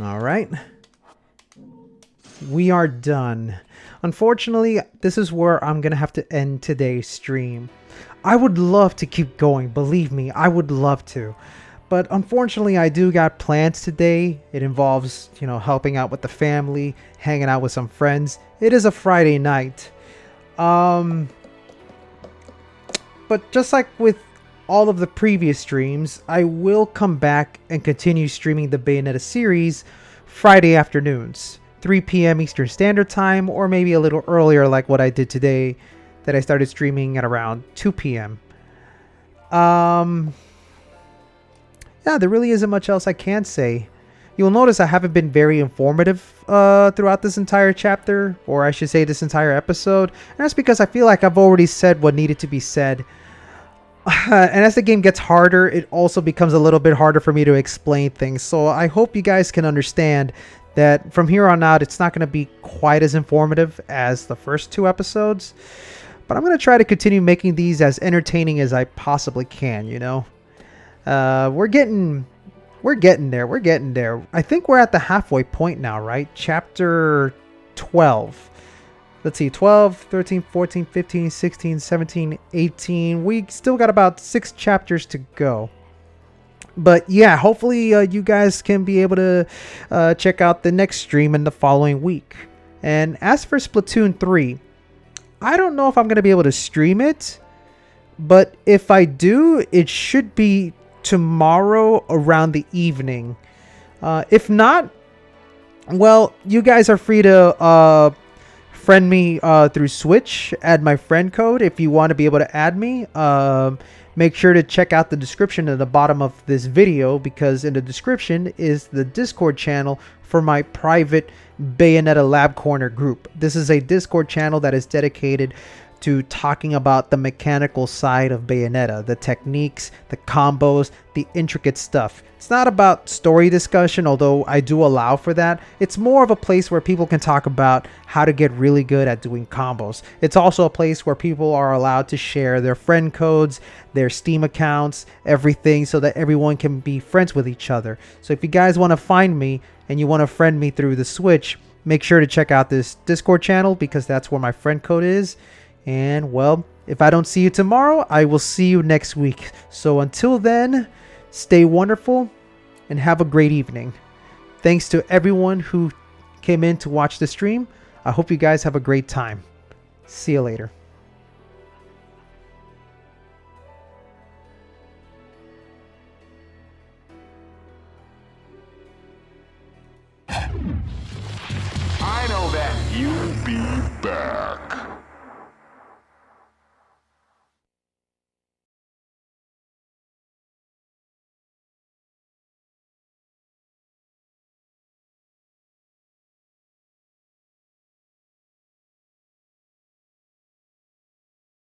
All right. We are done. Unfortunately, this is where I'm going to have to end today's stream. I would love to keep going. Believe me, I would love to. But unfortunately, I do got plans today. It involves, you know, helping out with the family, hanging out with some friends. It is a Friday night. But just like with all of the previous streams, I will come back and continue streaming the Bayonetta series Friday afternoons, 3 p.m. Eastern Standard Time, or maybe a little earlier like what I did today, that I started streaming at around 2 p.m. Yeah, there really isn't much else I can say. You'll notice I haven't been very informative throughout this entire chapter, or I should say this entire episode, and that's because I feel like I've already said what needed to be said. And as the game gets harder, it also becomes a little bit harder for me to explain things. So I hope you guys can understand that from here on out, it's not going to be quite as informative as the first 2 episodes. But I'm going to try to continue making these as entertaining as I possibly can, you know. We're getting there. I think we're at the halfway point now, right? Chapter 12. Let's see, 12, 13, 14, 15, 16, 17, 18. We still got about 6 chapters to go. But yeah, hopefully you guys can be able to check out the next stream in the following week. And as for Splatoon 3, I don't know if I'm going to be able to stream it. But if I do, it should be tomorrow around the evening. If not, well, you guys are free to friend me through Switch. Add my friend code if you want to be able to add me. Make sure to check out the description at the bottom of this video, because in the description is the Discord channel for my private Bayonetta Lab Corner group. This is a Discord channel that is dedicated to talking about the mechanical side of Bayonetta, the techniques, the combos, the intricate stuff. It's not about story discussion, although I do allow for that. It's more of a place where people can talk about how to get really good at doing combos. It's also a place where people are allowed to share their friend codes, their Steam accounts, everything, so that everyone can be friends with each other. So if you guys want to find me and you want to friend me through the Switch, make sure to check out this Discord channel, because that's where my friend code is. And well, if I don't see you tomorrow, I will see you next week. So until then, stay wonderful and have a great evening. Thanks to everyone who came in to watch the stream. I hope you guys have a great time. See you later. I know that you'll be back.